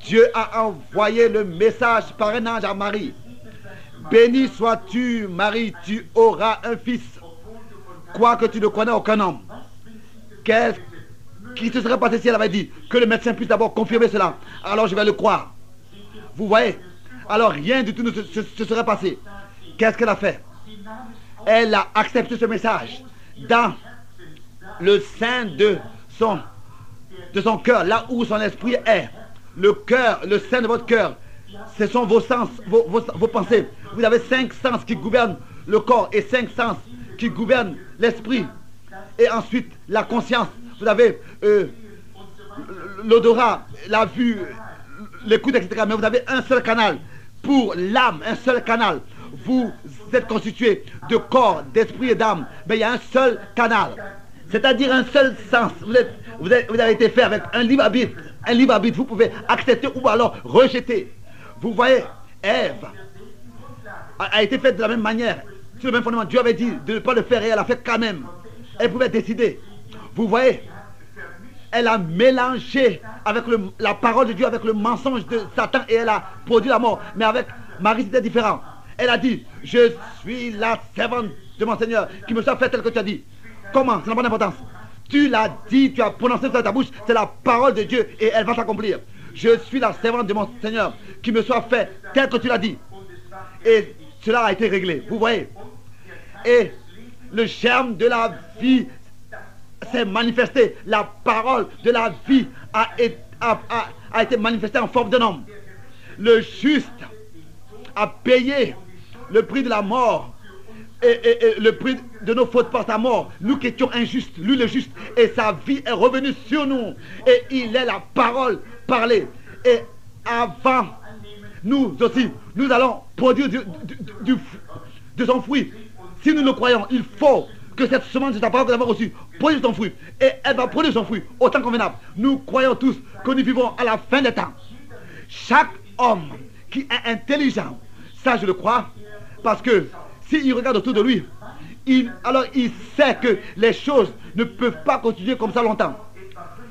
Dieu a envoyé le message par un ange à Marie. Béni sois-tu, Marie, tu auras un fils, quoique tu ne connais aucun homme. Qu'est-ce qui se serait passé si elle avait dit que le médecin puisse d'abord confirmer cela? Alors je vais le croire. Vous voyez? Alors rien du tout ne se serait passé. Qu'est-ce qu'elle a fait? Elle a accepté ce message dans le sein de son cœur, là où son esprit est. Le cœur, le sein de votre cœur, ce sont vos sens, vos pensées. Vous avez 5 sens qui gouvernent le corps et 5 sens qui gouvernent l'esprit. Et ensuite, la conscience. Vous avez l'odorat, la vue, l'écoute, etc. Mais vous avez un seul canal pour l'âme, un seul canal. Vous êtes constitué de corps, d'esprit et d'âme. Mais il y a un seul canal. C'est-à-dire un seul sens. Vous avez été fait avec un libre arbitre. Un libre arbitre. Vous pouvez accepter ou alors rejeter. Vous voyez, Ève a été faite de la même manière. Sur le même fondement. Dieu avait dit de ne pas le faire et elle a fait quand même. Elle pouvait décider. Vous voyez, elle a mélangé avec la parole de Dieu, avec le mensonge de Satan et elle a produit la mort. Mais avec Marie, c'était différent. Elle a dit, je suis la servante de mon Seigneur, qui me soit fait tel que tu as dit. Comment? Ça n'a pas d'importance. Tu l'as dit, tu as prononcé ça dans ta bouche, c'est la parole de Dieu et elle va s'accomplir. Je suis la servante de mon Seigneur, qui me soit fait tel que tu l'as dit. Et cela a été réglé, vous voyez. Et le germe de la vie s'est manifesté. La parole de la vie a été manifestée en forme d'un homme. Le juste a payé le prix de la mort et le prix de nos fautes par sa mort. Nous qui étions injustes, lui le juste, et sa vie est revenue sur nous. Et il est la parole parlée. Et avant, nous aussi, nous allons produire de son fruit. Si nous le croyons, il faut que cette semence de ta parole que nous avons reçue produise son fruit. Et elle va produire son fruit au temps convenable. Nous croyons tous que nous vivons à la fin des temps. Chaque homme qui est intelligent, ça je le crois, parce que s'il regarde autour de lui, alors il sait que les choses ne peuvent pas continuer comme ça longtemps.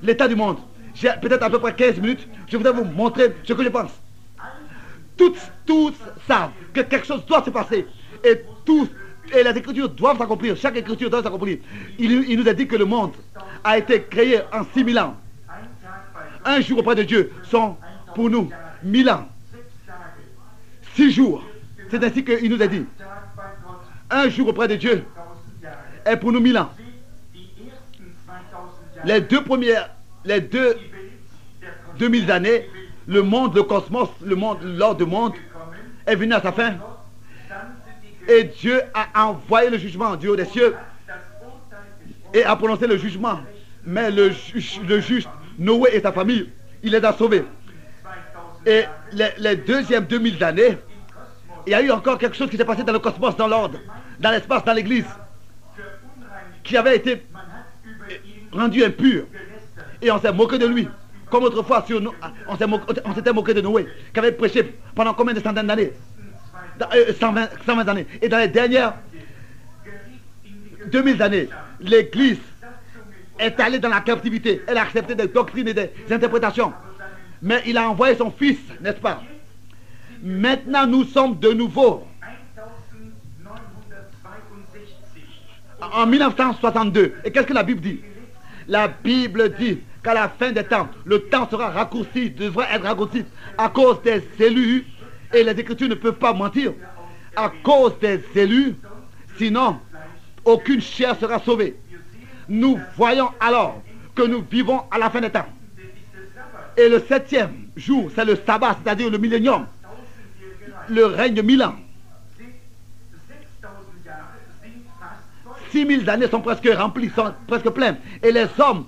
L'état du monde. J'ai peut-être à peu près 15 minutes, je voudrais vous montrer ce que je pense. Tous savent que quelque chose doit se passer. Et les écritures doivent s'accomplir. Chaque écriture doit s'accomplir. Il nous a dit que le monde a été créé en 6000 ans. Un jour auprès de Dieu sont pour nous 1000 ans. 6 jours. C'est ainsi qu'il nous a dit. Un jour auprès de Dieu est pour nous 1000 ans. Les deux 2000 années, le monde, le cosmos, l'ordre du monde est venu à sa fin. Et Dieu a envoyé le jugement du haut des cieux et a prononcé le jugement. Mais le juste, Noé et sa famille, il les a sauvés. Et les deuxièmes 2000 années, il y a eu encore quelque chose qui s'est passé dans le cosmos, dans l'ordre, dans l'espace, dans l'église, qui avait été rendu impur. Et on s'est moqué de lui. Comme autrefois, on s'était moqué de Noé, qui avait prêché pendant combien de centaines d'années? 120 années. Et dans les dernières 2000 années, l'église est allée dans la captivité. Elle a accepté des doctrines et des interprétations. Mais il a envoyé son fils, n'est-ce pas? Maintenant, nous sommes de nouveau en 1962. Et qu'est-ce que la Bible dit? La Bible dit qu'à la fin des temps, le temps sera raccourci, devrait être raccourci à cause des élus. Et les Écritures ne peuvent pas mentir. À cause des élus, sinon, aucune chair sera sauvée. Nous voyons alors que nous vivons à la fin des temps. Et le 7e jour, c'est le sabbat, c'est-à-dire le millénium. Le règne de 1000 ans. 6000 années sont presque remplies, sont presque pleines. Et les hommes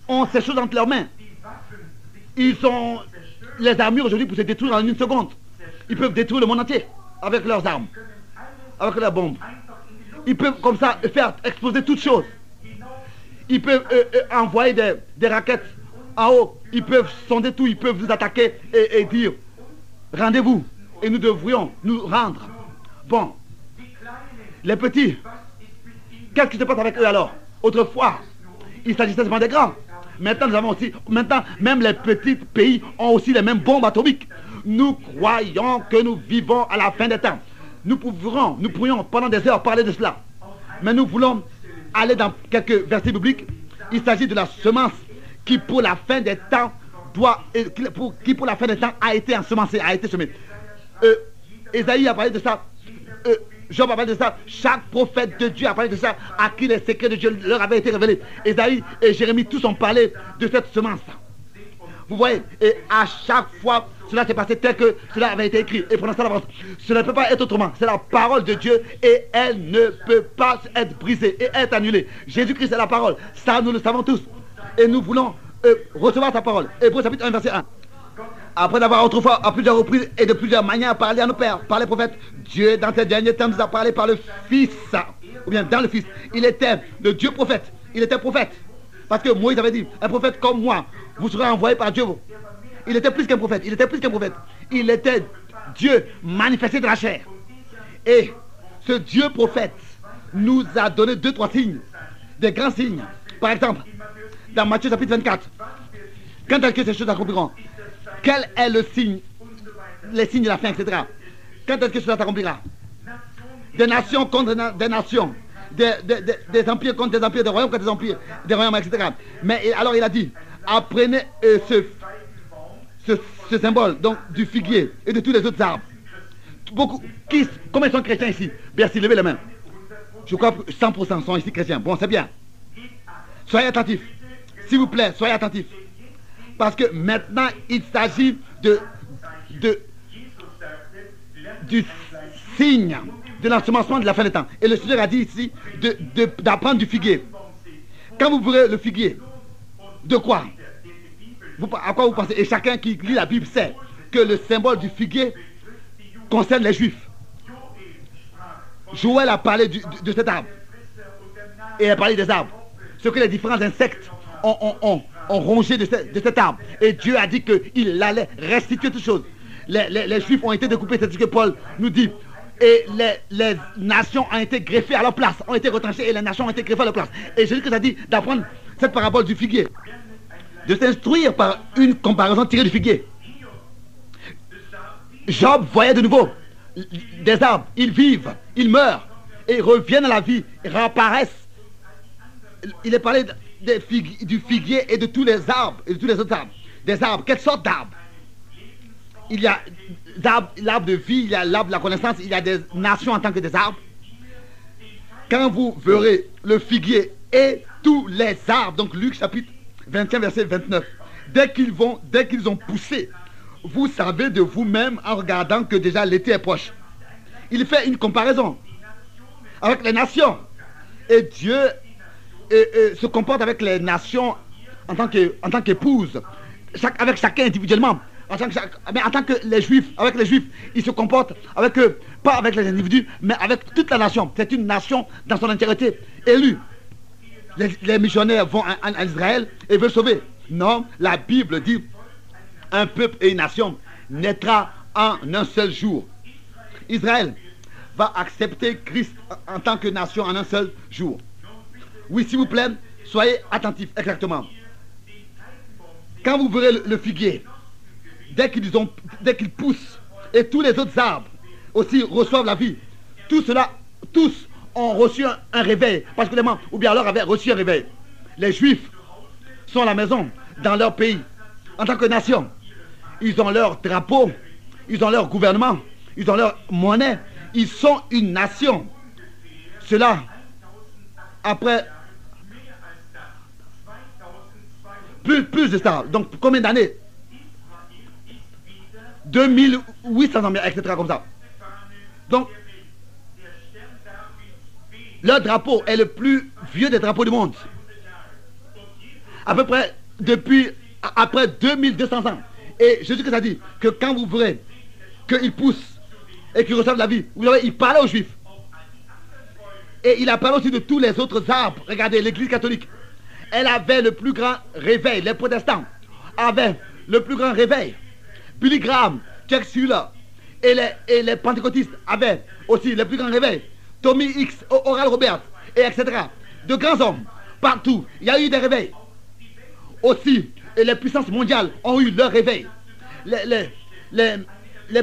ont ces choses entre leurs mains. Ils sont les armures aujourd'hui pour se détruire en une seconde. Ils peuvent détruire le monde entier avec leurs armes, avec leurs bombes. Ils peuvent comme ça faire exploser toutes choses. Ils peuvent envoyer des raquettes en haut. Ils peuvent sonder tout, ils peuvent nous attaquer et dire rendez-vous. Et nous devrions nous rendre. Bon, les petits, qu'est-ce qui se passe avec eux alors? Autrefois, il s'agissait seulement des grands. Maintenant, nous avons aussi, même les petits pays ont aussi les mêmes bombes atomiques. Nous croyons que nous vivons à la fin des temps. Nous pourrions pendant des heures parler de cela. Mais nous voulons aller dans quelques versets bibliques. Il s'agit de la semence qui pour la fin des temps qui pour la fin des temps a été ensemencée, a été semée. Ésaïe a parlé de ça. Job a parlé de ça. Chaque prophète de Dieu a parlé de ça, à qui les secrets de Dieu leur avaient été révélés. Ésaïe et Jérémie tous ont parlé de cette semence. Vous voyez, et à chaque fois, cela s'est passé tel que cela avait été écrit et prononcé à l'avance. Cela ne peut pas être autrement. C'est la parole de Dieu et elle ne peut pas être brisée et être annulée. Jésus-Christ est la parole. Ça, nous le savons tous. Et nous voulons recevoir sa parole. Hébreux chapitre 1, verset 1. Après d'avoir autrefois, à plusieurs reprises et de plusieurs manières, parlé à nos pères, par les prophètes, Dieu, dans ces derniers temps, nous a parlé par le Fils, ou bien dans le Fils. Il était le Dieu prophète. Il était prophète. Parce que Moïse avait dit, un prophète comme moi, vous serez envoyé par Dieu. Il était plus qu'un prophète. Il était plus qu'un prophète. Il était Dieu manifesté de la chair. Et ce Dieu prophète nous a donné 2-3 signes, des grands signes. Par exemple, dans Matthieu chapitre 24, quand est-ce que ces choses accompliront? Quel est le signe, les signes de la fin, etc. Quand est-ce que cela s'accomplira? Des nations contre des nations, des empires contre des empires, des royaumes contre des royaumes, etc. Mais alors il a dit, apprenez ce symbole donc du figuier et de tous les autres arbres. Beaucoup, combien sont chrétiens ici? Merci, levez les mains. Je crois que 100% sont ici chrétiens. Bon, c'est bien. Soyez attentifs. S'il vous plaît, soyez attentifs. Parce que maintenant, il s'agit du signe de l'ensemencement de la fin des temps. Et le Seigneur a dit ici d'apprendre du figuier. Quand vous verrez le figuier, de quoi? À quoi vous pensez? Et chacun qui lit la Bible sait que le symbole du figuier concerne les Juifs. Joël a parlé de cet arbre. Et il a parlé des arbres. Ce que les différents insectes ont rongé de cet arbre. Et Dieu a dit qu'il allait restituer toutes choses. Les Juifs ont été découpés, c'est ce que Paul nous dit. Et les nations ont été greffées à leur place, ont été retranchées et les nations ont été greffées à leur place. Et Jésus-Christ a dit d'apprendre cette parabole du figuier, de s'instruire par une comparaison tirée du figuier. Job voyait de nouveau des arbres, ils vivent, ils meurent, et ils reviennent à la vie, ils réapparaissent. Il est parlé du figuier et de tous les arbres, et de tous les autres arbres. Des arbres, quelle sorte d'arbres? Il y a l'arbre de vie, il y a l'arbre de la connaissance, il y a des nations en tant que des arbres. Quand vous verrez le figuier et tous les arbres, donc Luc chapitre 21, verset 29, dès qu'ils ont poussé, vous savez de vous-même en regardant que déjà l'été est proche. Il fait une comparaison avec les nations. Et Dieu se comporte avec les nations en tant qu'épouse, avec chacun individuellement. Mais en tant que les Juifs, avec les Juifs, il se comporte avec eux, pas avec les individus, mais avec toute la nation. C'est une nation dans son entièreté, élue. Les missionnaires vont en Israël et veulent sauver. Non, la Bible dit un peuple et une nation naîtra en un seul jour. Israël va accepter Christ en tant que nation en un seul jour. Oui, s'il vous plaît, soyez attentifs, exactement. Quand vous verrez le figuier, dès qu'ils poussent, et tous les autres arbres aussi reçoivent la vie, tous ont reçu un réveil, particulièrement, ou bien alors avaient reçu un réveil. Les Juifs sont à la maison, dans leur pays, en tant que nation. Ils ont leur drapeau, ils ont leur gouvernement, ils ont leur monnaie, ils sont une nation. Cela, après plus de ça, donc combien d'années? 2800 ans, etc. comme ça. Donc, leur drapeau est le plus vieux des drapeaux du monde. À peu près après 2200 ans. Et Jésus-Christ a dit que quand vous verrez qu'ils poussent et qu'ils reçoivent la vie, vous savez, il parlait aux Juifs. Et il a parlé aussi de tous les autres arbres. Regardez, l'Église catholique, elle avait le plus grand réveil. Les protestants avaient le plus grand réveil. Billy Graham, Chuck Schuller et les pentecôtistes avaient aussi le plus grand réveil. Tommy Hicks, Oral Roberts, et etc. De grands hommes, partout, il y a eu des réveils. Aussi, et les puissances mondiales ont eu leur réveil. Les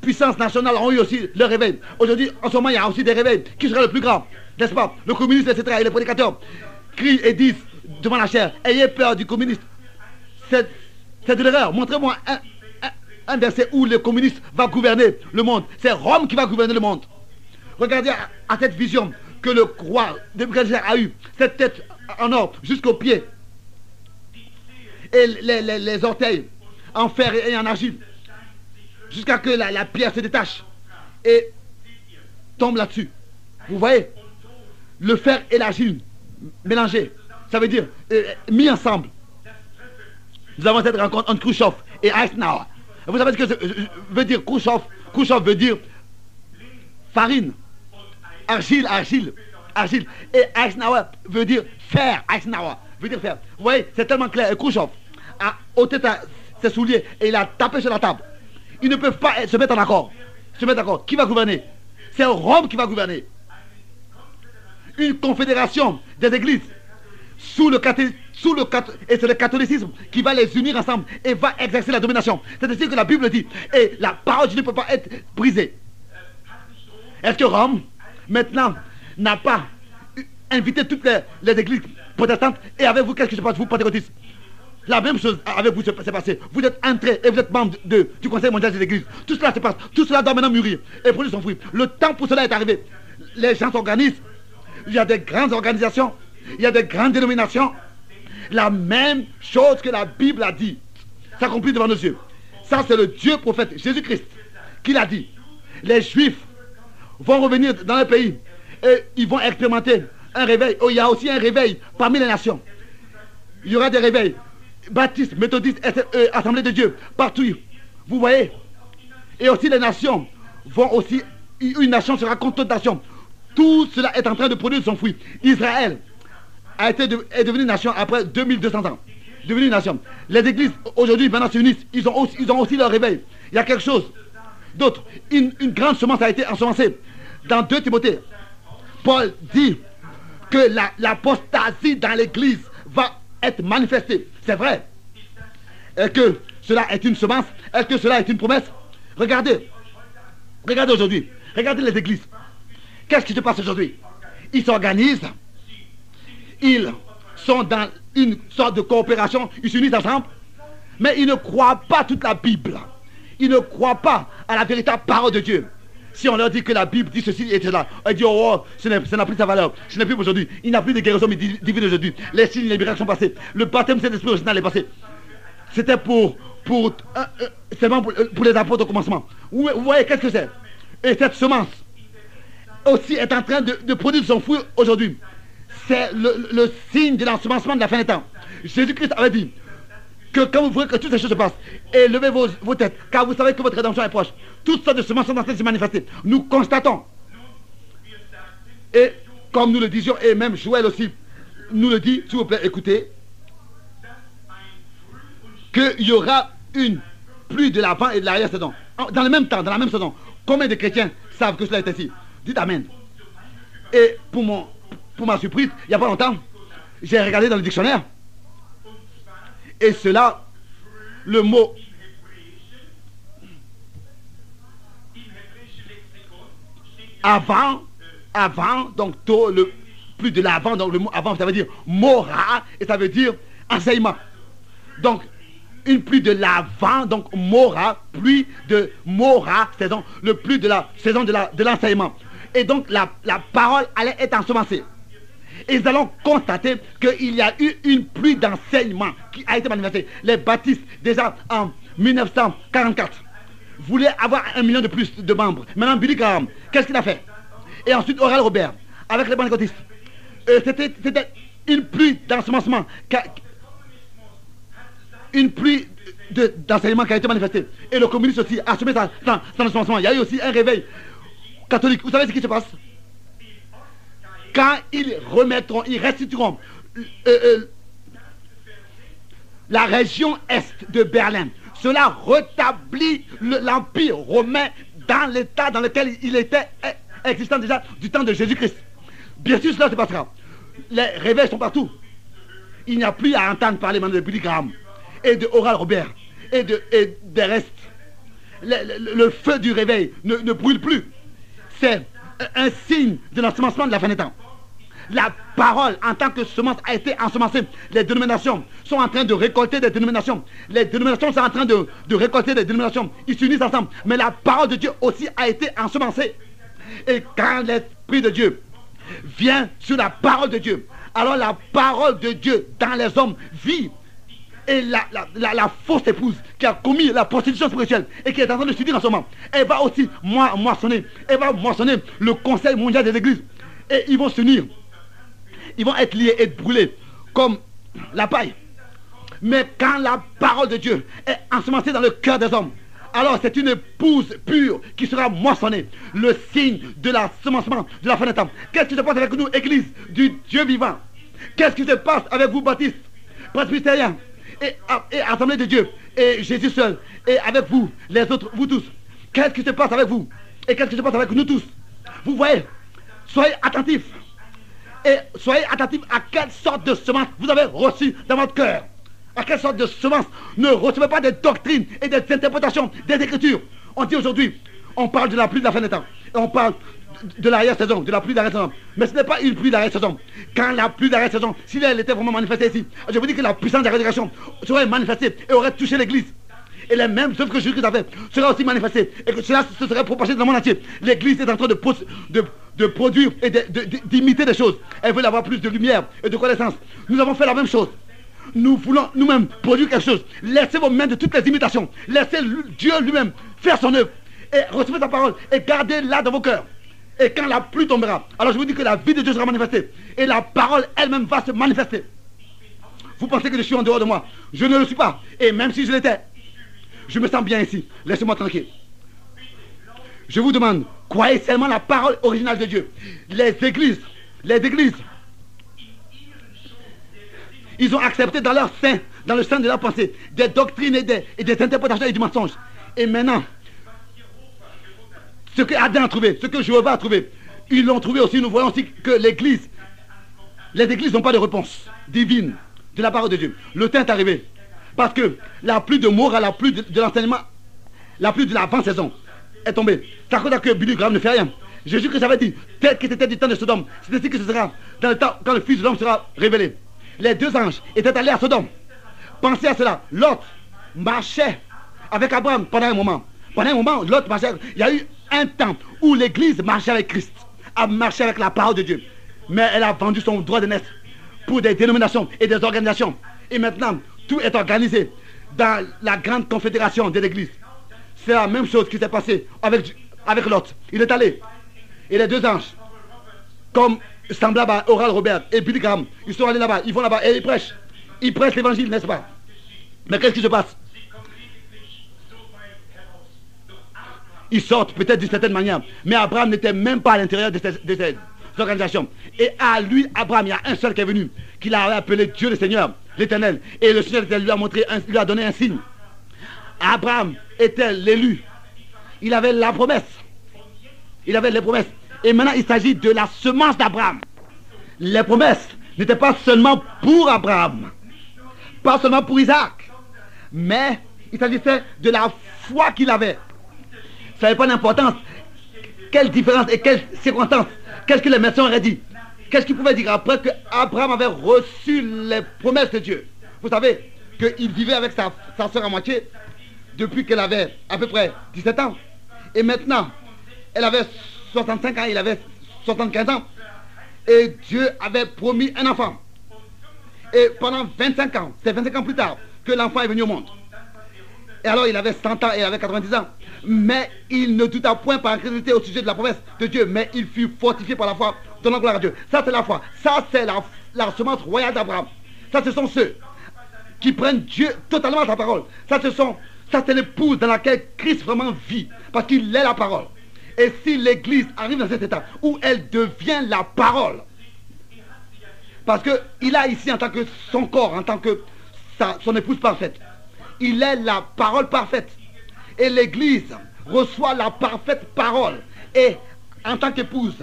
puissances nationales ont eu aussi leur réveil. Aujourd'hui, en ce moment, il y a aussi des réveils. Qui sera le plus grand? N'est-ce pas? Le communiste, etc. Et les prédicateurs crient et disent devant la chair, ayez peur du communiste. C'est de l'erreur. Montrez-moi un verset où le communiste va gouverner le monde. C'est Rome qui va gouverner le monde. Regardez à cette vision que le roi de Nebuchadnezzar a eu. Cette tête en or jusqu'aux pieds. Et les orteils en fer et en argile. Jusqu'à que la pierre se détache. Et tombe là-dessus. Vous voyez? Le fer et l'argile mélangés. Ça veut dire mis ensemble. nous avons cette rencontre entre Khrouchtchev et Eisenhower. Vous savez ce que veut dire Khrouchtchev? Khrouchtchev veut dire farine, argile. Et Eisenhower veut dire fer. Eisenhower veut dire fer. Vous voyez, c'est tellement clair. Et Khrouchtchev a ôté ses souliers et il a tapé sur la table. Ils ne peuvent pas se mettre en accord. Qui va gouverner? C'est Rome qui va gouverner. Une confédération des églises et c'est le catholicisme qui va les unir ensemble et va exercer la domination. C'est ainsi que la Bible dit. Et la parole de Dieu ne peut pas être brisée. Est-ce que Rome, maintenant, n'a pas invité toutes les églises protestantes? Et avec vous, qu'est-ce qui se passe, vous, pentecôtistes? La même chose avec vous s'est passé. Vous êtes entrés et vous êtes membre du Conseil mondial des églises. Tout cela se passe. Tout cela doit maintenant mûrir et produire son fruit. Le temps pour cela est arrivé. Les gens s'organisent. Il y a des grandes organisations. Il y a des grandes dénominations. La même chose que la Bible a dit s'accomplit devant nos yeux. Ça, c'est le Dieu prophète Jésus-Christ qui l'a dit. Les Juifs vont revenir dans le pays et ils vont expérimenter un réveil. Oh, il y a aussi un réveil parmi les nations. Il y aura des réveils. Baptistes, méthodistes, Assemblée de Dieu, partout. Vous voyez? Et aussi les nations vont aussi... Une nation sera contre toute nation. Tout cela est en train de produire son fruit. Israël est devenue nation après 2200 ans. Devenue nation. Les églises aujourd'hui maintenant se unissent. Ils ont aussi leur réveil. Il y a quelque chose d'autre. Une grande semence a été ensemencée. Dans 2 Timothée, Paul dit que l'apostasie dans l'église va être manifestée. C'est vrai. Est-ce que cela est une semence? Est-ce que cela est une promesse? Regardez aujourd'hui. Regardez les églises. Qu'est-ce qui se passe aujourd'hui? Ils s'organisent. Ils sont dans une sorte de coopération. Ils s'unissent ensemble. Mais ils ne croient pas toute la Bible. Ils ne croient pas à la véritable parole de Dieu. Si on leur dit que la Bible dit ceci et cela, ils disent oh, ça n'a plus sa valeur. Ce n'est plus aujourd'hui. Il n'y a plus de guérison divine aujourd'hui. Les signes et les miracles sont passés. Le baptême de Saint-Esprit original est passé. C'était seulement pour les apôtres au commencement. Vous voyez, qu'est-ce que c'est? Et cette semence aussi est en train de produire son fruit aujourd'hui. C'est le signe de l'ensemencement de la fin des temps. Jésus-Christ avait dit que quand vous voyez que toutes ces choses se passent, élevez vos têtes, car vous savez que votre rédemption est proche. Toutes sortes de semences sont en train de se manifester. Nous constatons. Et comme nous le disions, et même Joël aussi nous le dit, s'il vous plaît, écoutez, qu'il y aura une pluie de l'avant et de l'arrière-saison. Dans le même temps, dans la même saison. Combien de chrétiens savent que cela est ainsi? Dites Amen. Et pour ma surprise, il n'y a pas longtemps, j'ai regardé dans le dictionnaire. Et cela, le mot avant, donc le plus de l'avant, donc le mot avant, ça veut dire mora, et ça veut dire enseignement. Donc, une pluie de l'avant, donc mora, pluie de mora, saison, le pluie de la saison de l'enseignement. Et donc, la parole allait être ensemencée. Et nous allons constater qu'il y a eu une pluie d'enseignement qui a été manifestée. Les baptistes, déjà en 1944, voulaient avoir 1 million de plus de membres. Maintenant, Billy Graham, qu'est-ce qu'il a fait? Et ensuite, Oral Robert, avec les pentecôtistes. C'était une pluie d'ensemencement, une pluie d'enseignement qui a été manifestée. Et le communiste aussi a semé son ensemencement. Il y a eu aussi un réveil catholique. Vous savez ce qui se passe? Quand ils remettront, ils restitueront la région est de Berlin, cela rétablit l'empire romain dans l'état dans lequel il était existant déjà du temps de Jésus-Christ. Bien sûr, cela se passera. Les réveils sont partout. Il n'y a plus à entendre parler maintenant de Billy Graham et de Oral Robert et des restes. Le feu du réveil ne brûle plus. C'est un signe de l'ensemencement de la fin des temps. La parole en tant que semence a été ensemencée. Les dénominations sont en train de récolter des dénominations. Les dénominations sont en train de récolter des dénominations. Ils s'unissent ensemble. Mais la parole de Dieu aussi a été ensemencée. Et quand l'Esprit de Dieu vient sur la parole de Dieu, alors la parole de Dieu dans les hommes vit. Et la fausse épouse qui a commis la prostitution spirituelle et qui est en train de se dire en ce moment, elle va aussi moissonner. Elle va moissonner le Conseil mondial des églises. Et ils vont s'unir. Ils vont être liés et brûlés comme la paille. Mais quand la parole de Dieu est ensemencée dans le cœur des hommes, alors c'est une épouse pure qui sera moissonnée. Le signe de l'ensemencement de la fin des temps. Qu'est-ce qui se passe avec nous, Église du Dieu vivant? Qu'est-ce qui se passe avec vous, baptistes, presbytériens et Assemblée de Dieu et Jésus seul, et avec vous, les autres, vous tous? Qu'est-ce qui se passe avec vous? Et qu'est-ce qui se passe avec nous tous? Vous voyez, soyez attentifs. Et soyez attentifs à quelle sorte de semence vous avez reçu dans votre cœur. À quelle sorte de semence? Ne recevez pas des doctrines et des interprétations des Écritures. On dit aujourd'hui, on parle de la pluie de la fin des temps. Et on parle de l'arrière-saison, de la pluie d'arrière-saison. Mais ce n'est pas une pluie d'arrière-saison. Quand la pluie d'arrière-saison, si elle était vraiment manifestée ici, je vous dis que la puissance de la résurrection serait manifestée et aurait touché l'Église. Et les mêmes œuvres que Jésus-Christ a fait sera aussi manifestée. Et que cela se serait propagé dans le monde entier. L'Église est en train de produire et d'imiter des choses. Elle veut avoir plus de lumière et de connaissance. Nous avons fait la même chose. Nous voulons nous-mêmes produire quelque chose. Laissez vos mains de toutes les imitations. Laissez Dieu lui-même faire son œuvre. Et recevez sa parole. Et gardez-la dans vos cœurs. Et quand la pluie tombera, alors je vous dis que la vie de Dieu sera manifestée. Et la parole elle-même va se manifester. Vous pensez que je suis en dehors de moi? Je ne le suis pas. Et même si je l'étais, je me sens bien ici. Laissez-moi tranquille. Je vous demande, croyez seulement la parole originale de Dieu. Les églises, ils ont accepté dans leur sein, dans le sein de leur pensée, des doctrines et des interprétations et du mensonge. Et maintenant, ce que Adam a trouvé, ce que Jéhovah a trouvé, ils l'ont trouvé aussi. Nous voyons aussi que les églises n'ont pas de réponse divine de la parole de Dieu. Le temps est arrivé. Parce que la pluie de morale, la pluie de l'enseignement, la pluie de l'avant-saison est tombée. C'est à cause que Billy Graham ne fait rien. Jésus-Christ avait dit, tel que c'était du temps de Sodome, c'est ainsi que ce sera dans le temps quand le Fils de l'homme sera révélé. Les deux anges étaient allés à Sodome. Pensez à cela. Lot marchait avec Abraham pendant un moment. Pendant un moment, Lot marchait. Il y a eu un temps où l'Église marchait avec Christ, a marché avec la parole de Dieu. Mais elle a vendu son droit de naître pour des dénominations et des organisations. Et maintenant, tout est organisé dans la grande confédération de l'Église. C'est la même chose qui s'est passée avec Lot. Il est allé. Et les deux anges, comme semblable à Oral Robert et Billy Graham, ils sont allés là-bas, ils vont là-bas et ils prêchent. Ils prêchent l'évangile, n'est-ce pas? Mais qu'est-ce qui se passe? Ils sortent peut-être d'une certaine manière. Mais Abraham n'était même pas à l'intérieur de ces organisations. Et à lui, Abraham, il y a un seul qui est venu, qu'il a appelé Dieu le Seigneur, l'Éternel. Et le Seigneur lui a donné un signe. Abraham était l'élu. Il avait la promesse. Il avait les promesses. Et maintenant, il s'agit de la semence d'Abraham. Les promesses n'étaient pas seulement pour Abraham, pas seulement pour Isaac, mais il s'agissait de la foi qu'il avait. Ça n'avait pas d'importance. Quelle différence et quelle circonstance? Qu'est-ce que les médecins auraient dit? Qu'est-ce qu'ils pouvaient dire après que Abraham avait reçu les promesses de Dieu? Vous savez qu'il vivait avec sa soeur à moitié depuis qu'elle avait à peu près 17 ans. Et maintenant, elle avait 65 ans, il avait 75 ans. Et Dieu avait promis un enfant. Et pendant 25 ans, c'est 25 ans plus tard que l'enfant est venu au monde. Et alors il avait 100 ans et il avait 90 ans. Mais il ne douta point par incrédulité au sujet de la promesse de Dieu. Mais il fut fortifié par la foi, donnant gloire à Dieu. Ça c'est la foi. Ça c'est la semence royale d'Abraham. Ça ce sont ceux qui prennent Dieu totalement à sa parole. Ça c'est l'épouse dans laquelle Christ vraiment vit. Parce qu'il est la parole. Et si l'Église arrive dans cet état où elle devient la parole, parce qu'il a ici en tant que son corps, en tant que son épouse parfaite, il est la parole parfaite. Et l'Église reçoit la parfaite parole. Et en tant qu'épouse,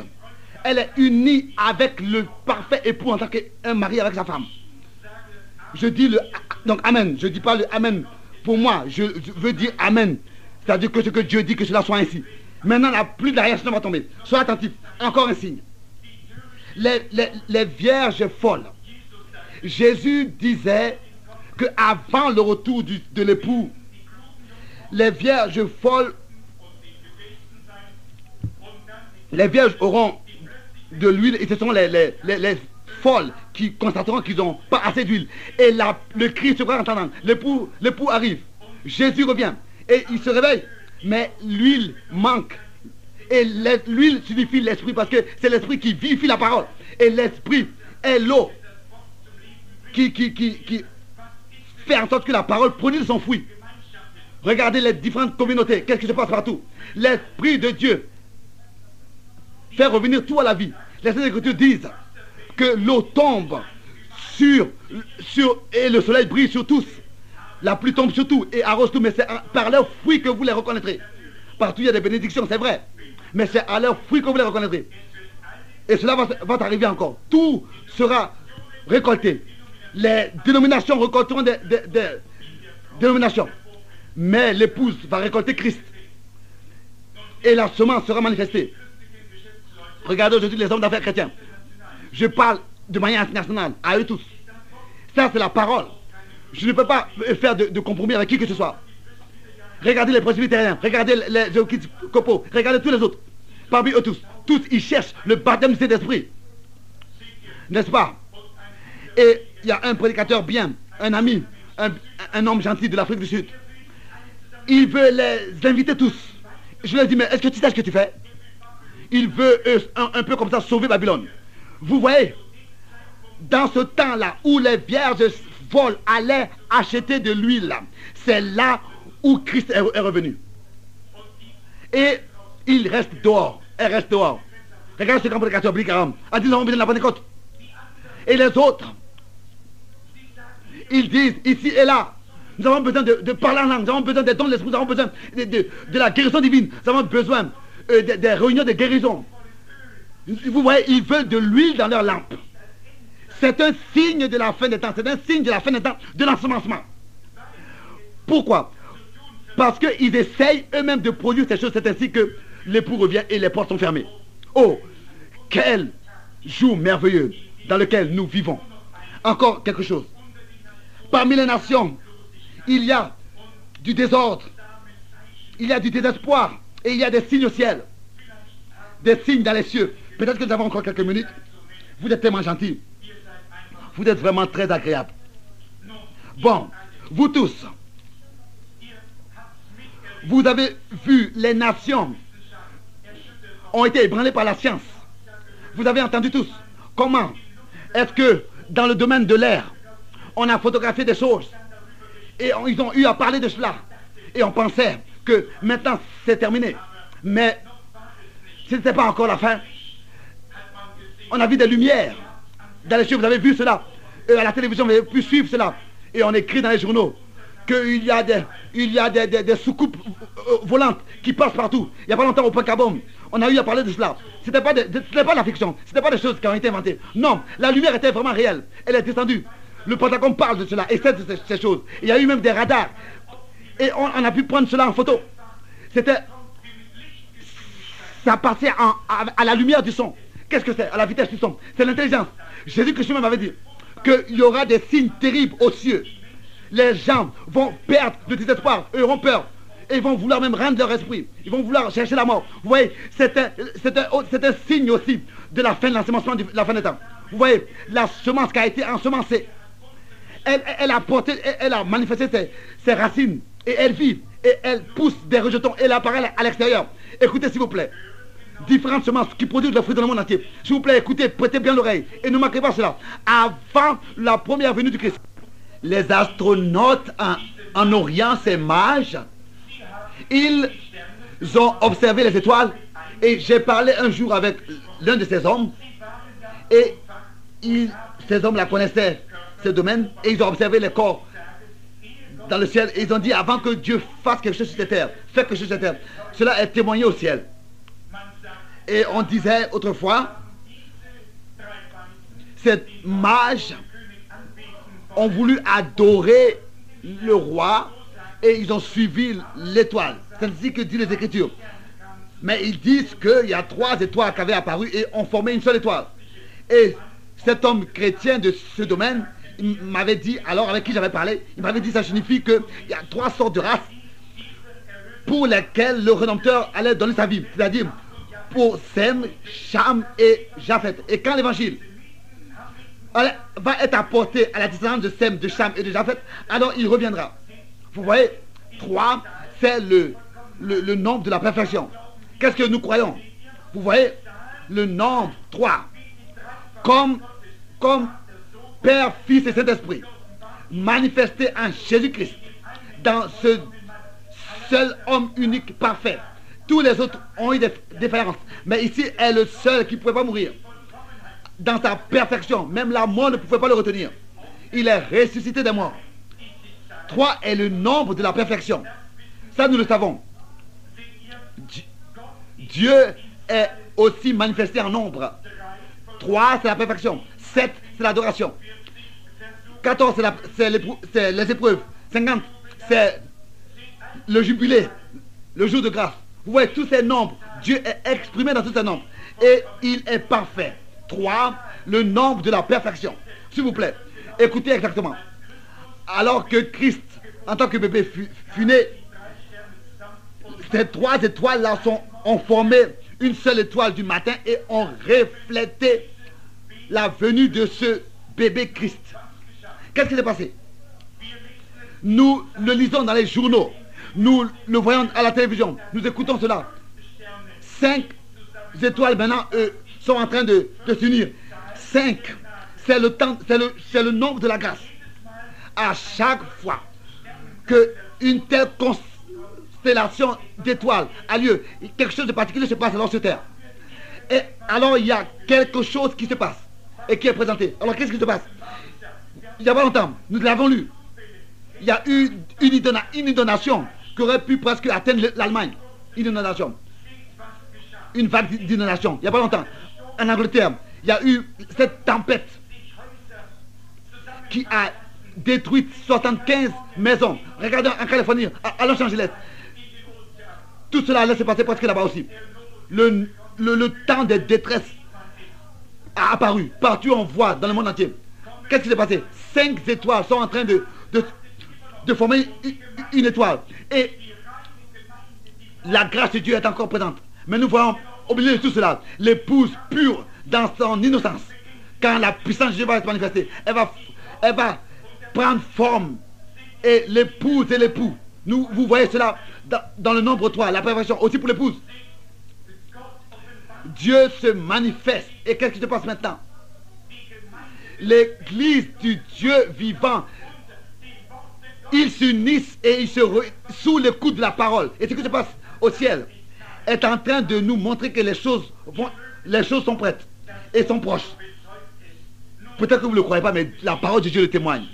elle est unie avec le parfait époux en tant qu'un mari avec sa femme. Je dis donc amen. Je ne dis pas le amen pour moi. Je veux dire amen. C'est-à-dire que ce que Dieu dit, que cela soit ainsi. Maintenant, la pluie de l'arrière-saison va tomber. Sois attentif. Encore un signe. Les vierges folles. Jésus disait qu'avant le retour de l'époux, les vierges folles, les vierges auront de l'huile, et ce sont les folles qui constateront qu'ils n'ont pas assez d'huile. Et le cri se fera entendre. L'époux arrive. Jésus revient. Et il se réveille. Mais l'huile manque. Et l'huile signifie l'esprit, parce que c'est l'esprit qui vivifie la parole. Et l'esprit est l'eau qui fait en sorte que la parole produise son fruit. Regardez les différentes communautés. Qu'est-ce qui se passe partout? L'Esprit de Dieu fait revenir tout à la vie. Les Saintes Écritures disent que l'eau tombe et le soleil brille sur tous. La pluie tombe sur tout et arrose tout. Mais c'est par leurs fruits que vous les reconnaîtrez. Partout il y a des bénédictions, c'est vrai. Mais c'est à leurs fruits que vous les reconnaîtrez. Et cela va arriver encore. Tout sera récolté. Les dénominations récolteront des dénominations. Mais l'épouse va récolter Christ. Et la semence sera manifestée. Regardez aujourd'hui les hommes d'affaires chrétiens. Je parle de manière internationale, à eux tous. Ça, c'est la parole. Je ne peux pas faire de compromis avec qui que ce soit. Regardez les presbytériens, regardez les épiscopaux, regardez tous les autres. Parmi eux tous, ils cherchent le baptême du Saint-Esprit. N'est-ce pas? Et il y a un prédicateur bien, un ami, un homme gentil de l'Afrique du Sud. Il veut les inviter tous. Je leur dis, mais est-ce que tu sais ce que tu fais? Il veut un peu comme ça sauver Babylone. Vous voyez, dans ce temps-là où les vierges folles allaient acheter de l'huile, c'est là où Christ est revenu. Et il reste dehors. Elle reste dehors. Regardez ce grand prédicateur, Billy Graham, a dit nous avons besoin de la Pentecôte. Et les autres, ils disent ici et là, nous avons besoin de parler en langue, nous avons besoin des dons de l'esprit, nous avons besoin de la guérison divine, nous avons besoin des réunions de guérison. Vous voyez, ils veulent de l'huile dans leur lampe. C'est un signe de la fin des temps, c'est un signe de la fin des temps, de l'ensemencement. Pourquoi? Parce qu'ils essayent eux-mêmes de produire ces choses, c'est ainsi que l'époux revient et les portes sont fermées. Oh, quel jour merveilleux dans lequel nous vivons. Encore quelque chose. Parmi les nations, il y a du désordre, il y a du désespoir, et il y a des signes au ciel, des signes dans les cieux. Peut-être que nous avons encore quelques minutes. Vous êtes tellement gentils. Vous êtes vraiment très agréables. Bon, vous tous, vous avez vu les nations ont été ébranlées par la science. Vous avez entendu tous. Comment est-ce que dans le domaine de l'air, on a photographié des choses et ils ont eu à parler de cela. Et on pensait que maintenant c'est terminé. Mais ce n'était pas encore la fin. On a vu des lumières dans les cieux, vous avez vu cela. À la télévision, vous avez pu suivre cela. Et on écrit dans les journaux qu'il y a des soucoupes volantes qui passent partout. Il n'y a pas longtemps au point Kabom, on a eu à parler de cela. Ce n'était pas de la fiction, ce n'était pas des choses qui ont été inventées. Non, la lumière était vraiment réelle. Elle est descendue. Le Pentagone parle de cela et sait de ces choses. Il y a eu même des radars. Et on a pu prendre cela en photo. Ça passait à la lumière du son. Qu'est-ce que c'est? À la vitesse du son. C'est l'intelligence. Jésus-Christ même avait dit qu'il y aura des signes terribles aux cieux. Les gens vont perdre le désespoir, eux auront peur. Et ils vont vouloir même rendre leur esprit. Ils vont vouloir chercher la mort. Vous voyez, c'est un signe aussi de la fin de l'ensemencement, de la fin des temps. Vous voyez, la semence qui a été ensemencée, elle a manifesté ses racines. Et elle vit. Et elle pousse des rejetons. Et elle apparaît à l'extérieur. Écoutez s'il vous plaît. Différentes semences qui produisent le fruit dans le monde entier. S'il vous plaît, écoutez, prêtez bien l'oreille. Et ne manquez pas cela. Avant la première venue du Christ, les astronautes en Orient, ces mages, ils ont observé les étoiles. Et j'ai parlé un jour avec l'un de ces hommes. Et ces hommes la connaissaient, ce domaine. Et ils ont observé les corps dans le ciel. Et ils ont dit, avant que Dieu fasse quelque chose sur cette terre, fait quelque chose sur cette terre, cela est témoigné au ciel. Et on disait autrefois, ces mages ont voulu adorer le roi et ils ont suivi l'étoile. C'est ainsi que disent les Écritures. Mais ils disent qu'il y a 3 étoiles qui avaient apparu et ont formé une seule étoile. Et cet homme chrétien de ce domaine, il m'avait dit, alors avec qui j'avais parlé, il m'avait dit ça signifie qu'il y a 3 sortes de races pour lesquelles le Rédempteur allait donner sa vie. C'est-à-dire pour Sem, Cham et Japhet. Et quand l'évangile va être apporté à la descendance de Sem, de Cham et de Japhet, alors il reviendra. Vous voyez, 3, c'est le nombre de la perfection. Qu'est-ce que nous croyons? Vous voyez, le nombre 3, comme Père, Fils et Saint-Esprit. manifesté en Jésus-Christ, dans ce seul homme unique parfait. Tous les autres ont eu des différences, mais ici est le seul qui ne pouvait pas mourir. Dans sa perfection, même la mort ne pouvait pas le retenir. Il est ressuscité des morts. 3 est le nombre de la perfection. Ça, nous le savons. Dieu est aussi manifesté en nombre. 3, c'est la perfection. 7, c'est l'adoration. 14, c'est les épreuves. 50, c'est le jubilé, le jour de grâce. Vous voyez tous ces nombres. Dieu est exprimé dans tous ces nombres. Et il est parfait. 3, le nombre de la perfection. S'il vous plaît, écoutez exactement. Alors que Christ, en tant que bébé, fut né, ces 3 étoiles-là ont formé une seule étoile du matin et ont reflété la venue de ce bébé Christ. Qu'est-ce qui s'est passé? Nous le lisons dans les journaux, nous le voyons à la télévision, nous écoutons cela. 5 étoiles maintenant sont en train de s'unir. 5, c'est le nombre de la grâce. À chaque fois qu'une telle constellation d'étoiles a lieu, quelque chose de particulier se passe alors sur Terre. Et alors il y a quelque chose qui se passe et qui est présenté. Alors qu'est-ce qui se passe? Il n'y a pas longtemps, nous l'avons lu. Il y a eu une inondation qui aurait pu presque atteindre l'Allemagne. Une inondation. Une vague d'inondation. Il n'y a pas longtemps. En Angleterre, il y a eu cette tempête qui a détruit 75 maisons. Regardez en Californie, à Los Angeles. Tout cela allait se passer presque là-bas aussi. Le temps de détresse a apparu. Partout on voit dans le monde entier. Qu'est-ce qui s'est passé? 5 étoiles sont en train de former une étoile. Et la grâce de Dieu est encore présente. Mais nous voyons, au milieu de tout cela, l'épouse pure dans son innocence. Quand la puissance de Dieu va se manifester, elle va prendre forme. Et l'épouse et l'époux, vous voyez cela dans le nombre 3, la perfection, aussi pour l'épouse. Dieu se manifeste. Et qu'est-ce qui se passe maintenant? L'église du Dieu vivant, ils s'unissent et ils sous le coup de la parole. Et ce qui se passe au ciel est en train de nous montrer que les choses sont prêtes et sont proches. Peut-être que vous ne le croyez pas, mais la parole de Dieu le témoigne.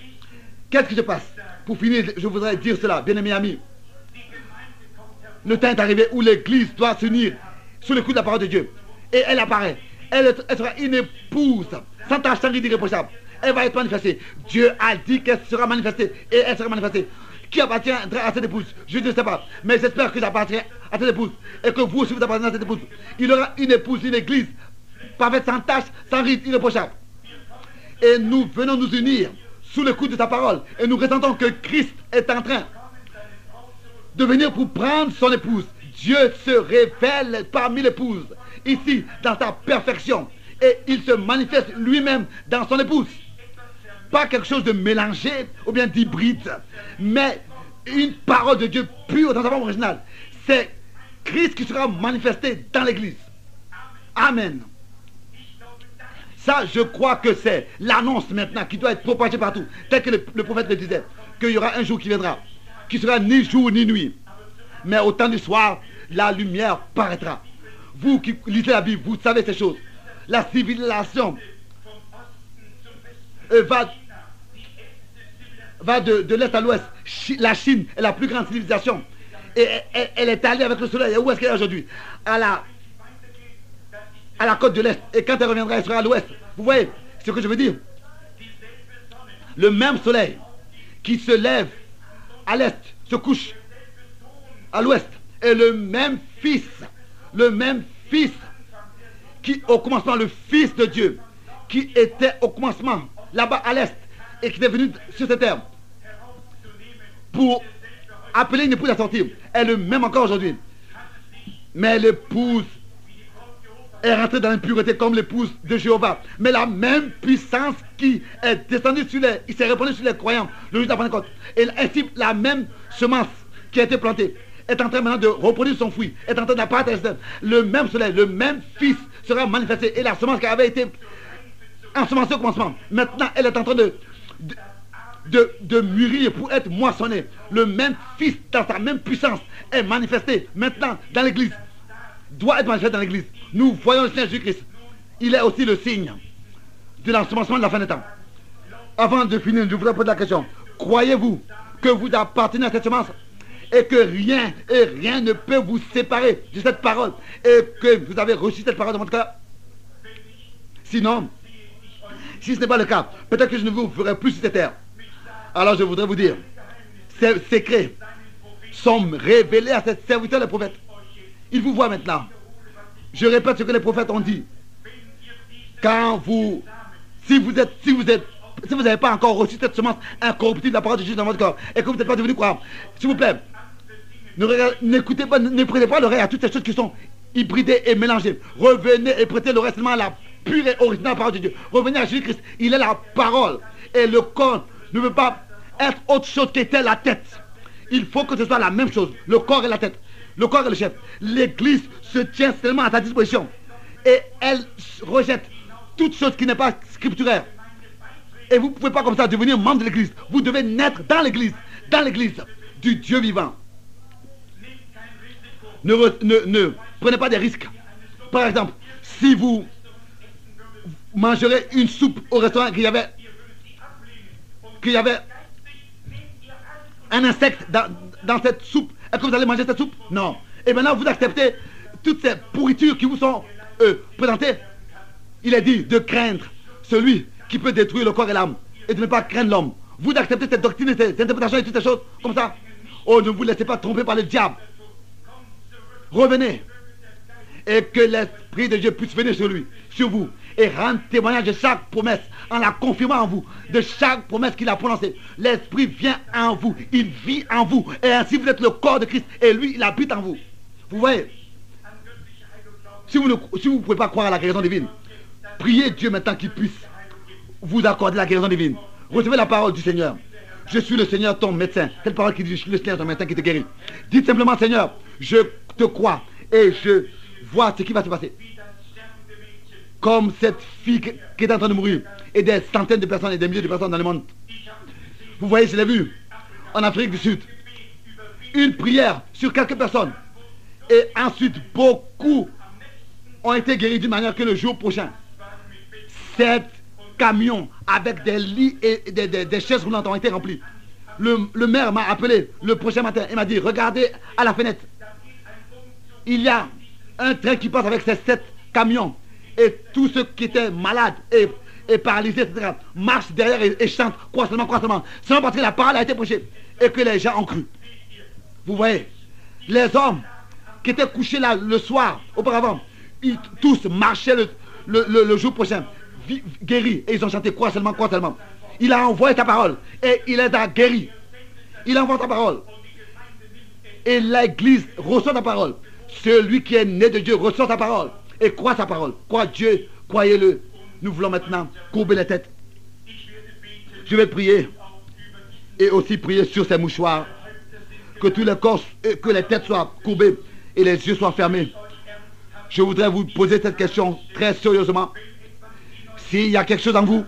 Qu'est-ce qui se passe? Pour finir, je voudrais dire cela, bien-aimés amis. Le temps est arrivé où l'église doit s'unir sous le coup de la parole de Dieu. Et elle apparaît. Elle sera une épouse, sans tache, sans ride irréprochable. Elle va être manifestée. Dieu a dit qu'elle sera manifestée. Et elle sera manifestée. Qui appartiendra à cette épouse? Je ne sais pas. Mais j'espère que j'appartiens à cette épouse. Et que vous aussi vous appartenez à cette épouse. Il y aura une épouse, une église, parfaite, sans tache, sans ride irréprochable. Et nous venons nous unir sous le coup de sa parole. Et nous ressentons que Christ est en train de venir pour prendre son épouse. Dieu se révèle parmi l'épouse, ici, dans sa perfection. Et il se manifeste lui-même dans son épouse. Pas quelque chose de mélangé ou bien d'hybride, mais une parole de Dieu pure dans sa forme originale. C'est Christ qui sera manifesté dans l'église. Amen. Ça, je crois que c'est l'annonce maintenant qui doit être propagée partout. Tel que le prophète le disait, qu'il y aura un jour qui viendra, qui sera ni jour ni nuit. Mais au temps du soir, la lumière paraîtra. Vous qui lisez la Bible, vous savez ces choses. La civilisation va de l'est à l'ouest. La Chine est la plus grande civilisation. Et elle est allée avec le soleil. Et où est-ce qu'elle est aujourd'hui? À la côte de l'est. Et quand elle reviendra, elle sera à l'ouest. Vous voyez ce que je veux dire? Le même soleil qui se lève à l'est, se couche à l'ouest. Et le même fils qui au commencement, le fils de Dieu, qui était au commencement là-bas à l'est et qui est venu sur cette terre pour appeler une épouse à sortir, est le même encore aujourd'hui. Mais l'épouse est rentrée dans l'impureté comme l'épouse de Jéhovah. Mais la même puissance qui est descendue sur il s'est répandu sur les croyants le jour de la Pentecôte. Et ainsi la même semence qui a été plantée est en train maintenant de reproduire son fruit, est en train d'apparaître. Le même soleil, le même fils sera manifesté. Et la semence qui avait été ensemencée au commencement, maintenant elle est en train de mûrir pour être moissonné. Le même Fils, dans sa même puissance, est manifesté maintenant dans l'Église. Doit être manifesté dans l'Église. Nous voyons le Seigneur Jésus-Christ. Il est aussi le signe de l'ensemencement de la fin des temps. Avant de finir, je voudrais poser la question. Croyez-vous que vous appartenez à cette semence et que rien et rien ne peut vous séparer de cette parole et que vous avez reçu cette parole dans votre cœur? Sinon, si ce n'est pas le cas, peut-être que je ne vous ferai plus sur cette terre. Alors je voudrais vous dire, ces secrets sont révélés à ces serviteurs des prophètes. Ils vous voient maintenant. Je répète ce que les prophètes ont dit. Quand vous, si vous n'avez pas encore reçu cette semence incorruptible de la parole de Jésus dans votre corps et que vous n'êtes pas devenu croyant, s'il vous plaît, n'écoutez pas, ne prêtez pas l'oreille à toutes ces choses qui sont hybridées et mélangées. Revenez et prêtez l'oreille seulement à la pure et originale parole de Dieu. Revenez à Jésus-Christ. Il est la parole. Et le corps ne veut pas être autre chose qu'était la tête. Il faut que ce soit la même chose. Le corps et la tête. Le corps est le chef. L'Église se tient seulement à ta disposition. Et elle rejette toute chose qui n'est pas scripturaire. Et vous ne pouvez pas comme ça devenir membre de l'Église. Vous devez naître dans l'Église du Dieu vivant. Ne prenez pas des risques. Par exemple, si vous mangerez une soupe au restaurant qu'il y avait un insecte dans cette soupe, est-ce que vous allez manger cette soupe? Non. Et maintenant vous acceptez toutes ces pourritures qui vous sont présentées. Il est dit de craindre celui qui peut détruire le corps et l'âme et de ne pas craindre l'homme. Vous acceptez cette doctrine et cette interprétation et toutes ces choses comme ça. Oh, ne vous laissez pas tromper par le diable. Revenez et que l'Esprit de Dieu puisse venir sur vous et rendre témoignage de chaque promesse en la confirmant en vous, de chaque promesse qu'il a prononcée. L'Esprit vient en vous, il vit en vous et ainsi vous êtes le corps de Christ et lui il habite en vous. Vous voyez, si vous ne pouvez pas croire à la guérison divine, priez Dieu maintenant qu'il puisse vous accorder la guérison divine. Recevez la parole du Seigneur. Je suis le Seigneur ton médecin. Cette parole qui dit je suis le Seigneur ton médecin qui te guérit. Dites simplement Seigneur, je te crois et je vois ce qui va se passer. Comme cette fille qui est en train de mourir et des centaines de personnes et des milliers de personnes dans le monde. Vous voyez, je l'ai vu en Afrique du Sud. Une prière sur quelques personnes et ensuite beaucoup ont été guéris d'une manière que le jour prochain 7 camions avec des lits et des chaises roulantes ont été remplis. Le maire m'a appelé le prochain matin et m'a dit regardez à la fenêtre, il y a un train qui passe avec ces 7 camions et tous ceux qui étaient malades et paralysés, etc., marchent derrière et chantent quoi seulement seulement parce que la parole a été prêchée et que les gens ont cru. Vous voyez, les hommes qui étaient couchés là le soir auparavant, ils tous marchaient le jour prochain guéris et ils ont chanté quoi seulement. Il a envoyé ta parole et il les a guéris. Il envoie ta parole et l'Église reçoit ta parole. Celui qui est né de Dieu reçoit ta parole et croit sa parole. Crois Dieu, croyez-le. Nous voulons maintenant courber les têtes. Je vais prier et aussi prier sur ces mouchoirs, que tous les corps, que les têtes soient courbées et les yeux soient fermés. Je voudrais vous poser cette question très sérieusement. S'il y a quelque chose en vous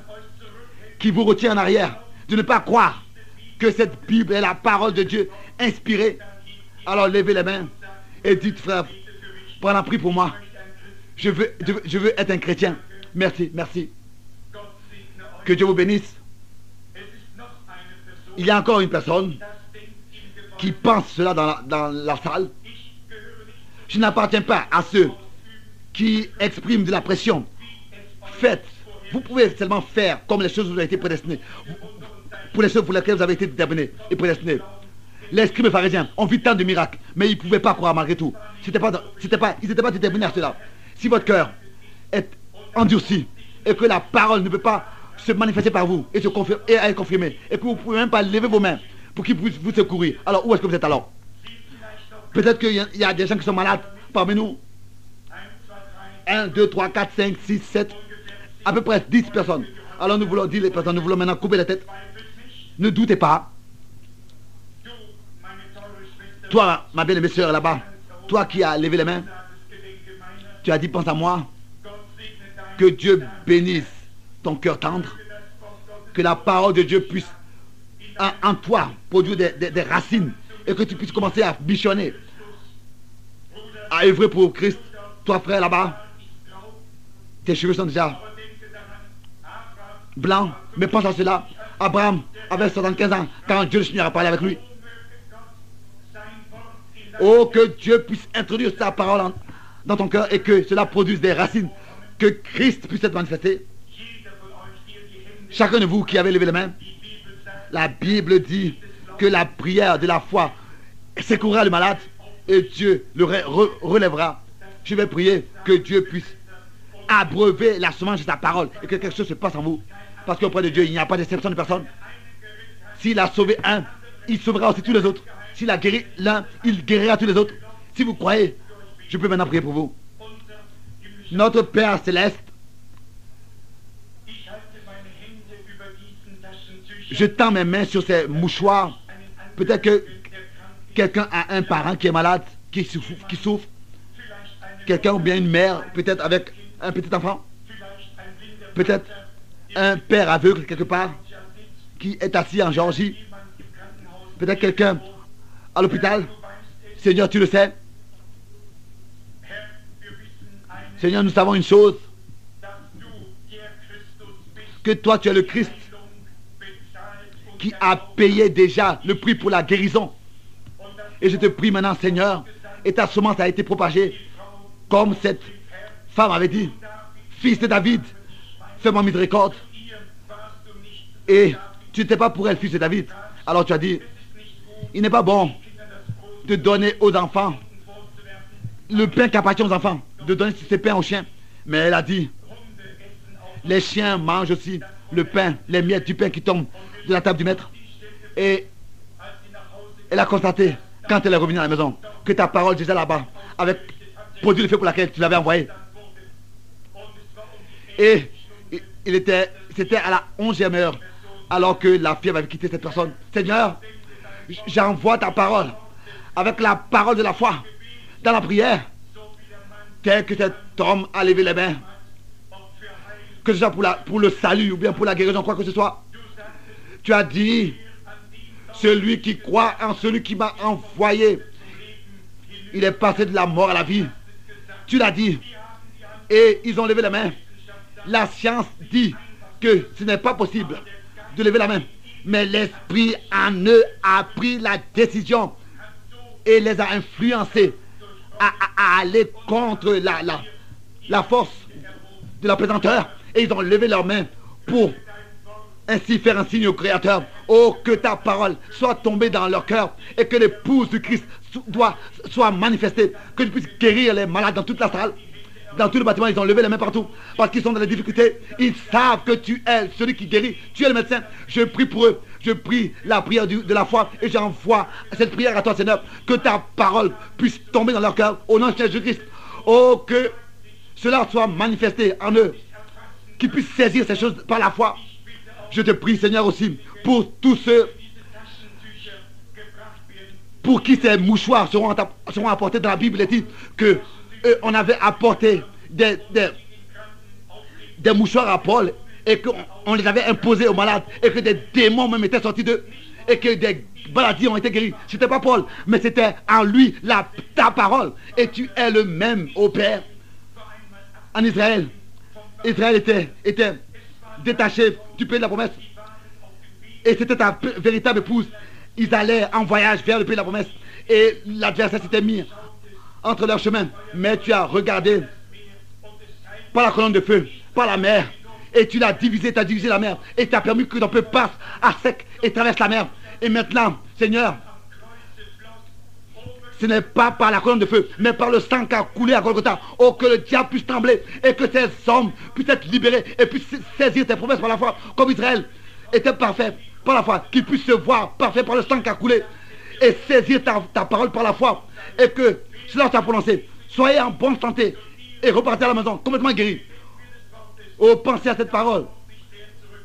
qui vous retient en arrière, de ne pas croire que cette Bible est la parole de Dieu inspirée, alors levez les mains et dites frère, prends prie pour moi. Je veux être un chrétien. Merci. Que Dieu vous bénisse. Il y a encore une personne qui pense cela dans la salle. Je n'appartiens pas à ceux qui expriment de la pression. Faites. Vous pouvez seulement faire comme les choses vous ont été prédestinées. Pour les choses pour lesquelles vous avez été déterminés et prédestinés. Les scribes pharisiens ont vu tant de miracles, mais ils ne pouvaient pas croire malgré tout. Ils n'étaient pas déterminés à cela. Si votre cœur est endurci et que la parole ne peut pas se manifester par vous et être confirmée, et que vous ne pouvez même pas lever vos mains pour qu'ils puissent vous secourir, alors où est-ce que vous êtes alors? Peut-être qu'il y a des gens qui sont malades parmi nous. 1, 2, 3, 4, 5, 6, 7, à peu près 10 personnes. Alors nous voulons dire les personnes, nous voulons maintenant couper la tête. Ne doutez pas. Toi, ma bien-aimée sœur là-bas, toi qui as levé les mains, tu as dit pense à moi. Que Dieu bénisse ton cœur tendre. Que la parole de Dieu puisse en toi produire des racines et que tu puisses commencer à bichonner, à œuvrer pour Christ. Toi, frère, là-bas, tes cheveux sont déjà blancs, mais pense à cela. Abraham avait 75 ans quand Dieu le Seigneur a parlé avec lui. Oh, que Dieu puisse introduire sa parole dans ton cœur et que cela produise des racines, que Christ puisse être manifesté. Chacun de vous qui avez levé les mains, la Bible dit que la prière de la foi secourra le malade et Dieu le relèvera. Je vais prier que Dieu puisse abreuver la semence de sa parole et que quelque chose se passe en vous. Parce qu'auprès de Dieu, il n'y a pas d'exception de personne. S'il a sauvé un, il sauvera aussi tous les autres. S'il a guéri l'un, il guérira tous les autres. Si vous croyez, je peux maintenant prier pour vous. Notre Père Céleste, je tends mes mains sur ces mouchoirs. Peut-être que quelqu'un a un parent qui est malade, qui souffre. Quelqu'un ou bien une mère, peut-être avec un petit enfant. Peut-être un père aveugle quelque part, qui est assis en Géorgie. Peut-être quelqu'un à l'hôpital. Seigneur, tu le sais. Seigneur, nous savons une chose, que toi tu es le Christ qui a payé déjà le prix pour la guérison. Et je te prie maintenant, Seigneur, et ta semence a été propagée, comme cette femme avait dit, fils de David, fais-moi miséricorde. Et tu n'étais pas pour elle, fils de David. Alors tu as dit, il n'est pas bon de donner aux enfants le pain qui appartient aux enfants, de donner ces pains aux chiens. Mais elle a dit, les chiens mangent aussi le pain, les miettes du pain qui tombent de la table du maître. Et elle a constaté, quand elle est revenue à la maison, que ta parole déjà là-bas, avec produit le fait pour laquelle tu l'avais envoyé. Et c'était à la 11e heure, alors que la fièvre avait quitté cette personne. Seigneur, j'envoie ta parole, avec la parole de la foi, dans la prière, tel que cet homme a levé les mains, que ce soit pour le salut ou bien pour la guérison, quoi que ce soit. Tu as dit, celui qui croit en celui qui m'a envoyé, il est passé de la mort à la vie. Tu l'as dit. Et ils ont levé les mains. La science dit que ce n'est pas possible de lever la main. Mais l'esprit en eux a pris la décision et les a influencés à aller contre la force de la présenteur. Et ils ont levé leurs mains pour ainsi faire un signe au Créateur. Oh, que ta parole soit tombée dans leur cœur et que l'épouse du Christ soit manifestée. Que tu puisses guérir les malades dans toute la salle. Dans tout le bâtiment, ils ont levé les mains partout parce qu'ils sont dans les difficultés. Ils savent que tu es celui qui guérit. Tu es le médecin. Je prie pour eux. Je prie la prière de la foi et j'envoie cette prière à toi, Seigneur. Que ta parole puisse tomber dans leur cœur au nom de Jésus-Christ. Oh, que cela soit manifesté en eux. Qu'ils puissent saisir ces choses par la foi. Je te prie, Seigneur, aussi pour tous ceux pour qui ces mouchoirs seront apportés. Dans la Bible, il dit que on avait apporté des mouchoirs à Paul et qu'on les avait imposés aux malades et que des démons même étaient sortis d'eux et que des maladies ont été guéries. C'était pas Paul, mais c'était en lui ta parole. Et tu es le même, ô Père. En Israël, Israël était détaché du pays de la promesse. Et c'était ta véritable épouse. Ils allaient en voyage vers le pays de la promesse. Et l'adversaire s'était mis entre leurs chemins. Mais tu as regardé par la colonne de feu, par la mer. Et tu l'as divisé, tu as divisé la mer. Et tu as permis que l'on peut passer à sec et traverse la mer. Et maintenant, Seigneur, ce n'est pas par la colonne de feu, mais par le sang qui a coulé à Golgotha. Oh, que le diable puisse trembler et que ces hommes puissent être libérés et puissent saisir tes promesses par la foi, comme Israël était parfait par la foi, qu'ils puissent se voir parfait par le sang qui a coulé et saisir ta parole par la foi et que cela soit prononcé. Soyez en bonne santé et repartez à la maison complètement guéris. Oh, pensez à cette parole.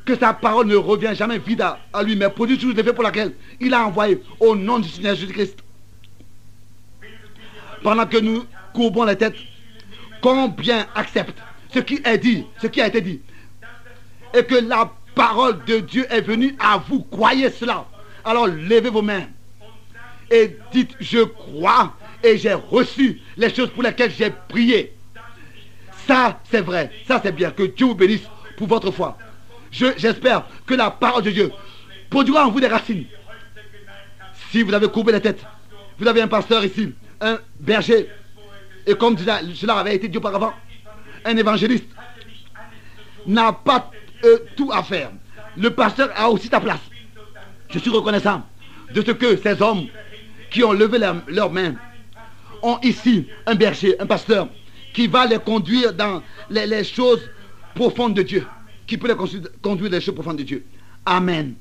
Que sa parole ne revient jamais vide à lui, mais produit toujours l'effet pour laquelle il a envoyé au nom du Seigneur Jésus-Christ. Pendant que nous courbons les têtes, combien acceptent ce qui est dit, ce qui a été dit, et que la parole de Dieu est venue à vous, croyez cela, Alors levez vos mains et dites, je crois et j'ai reçu les choses pour lesquelles j'ai prié. Ça, c'est vrai. Ça, c'est bien. Que Dieu vous bénisse pour votre foi. J'espère que la parole de Dieu produira en vous des racines. Si vous avez courbé la tête, vous avez un pasteur ici, un berger, et comme cela avait été dit auparavant, un évangéliste n'a pas tout à faire. Le pasteur a aussi ta place. Je suis reconnaissant de ce que ces hommes qui ont levé leurs mains ont ici un berger, un pasteur, qui va les conduire dans les choses profondes de Dieu, qui peut les conduire dans les choses profondes de Dieu. Amen.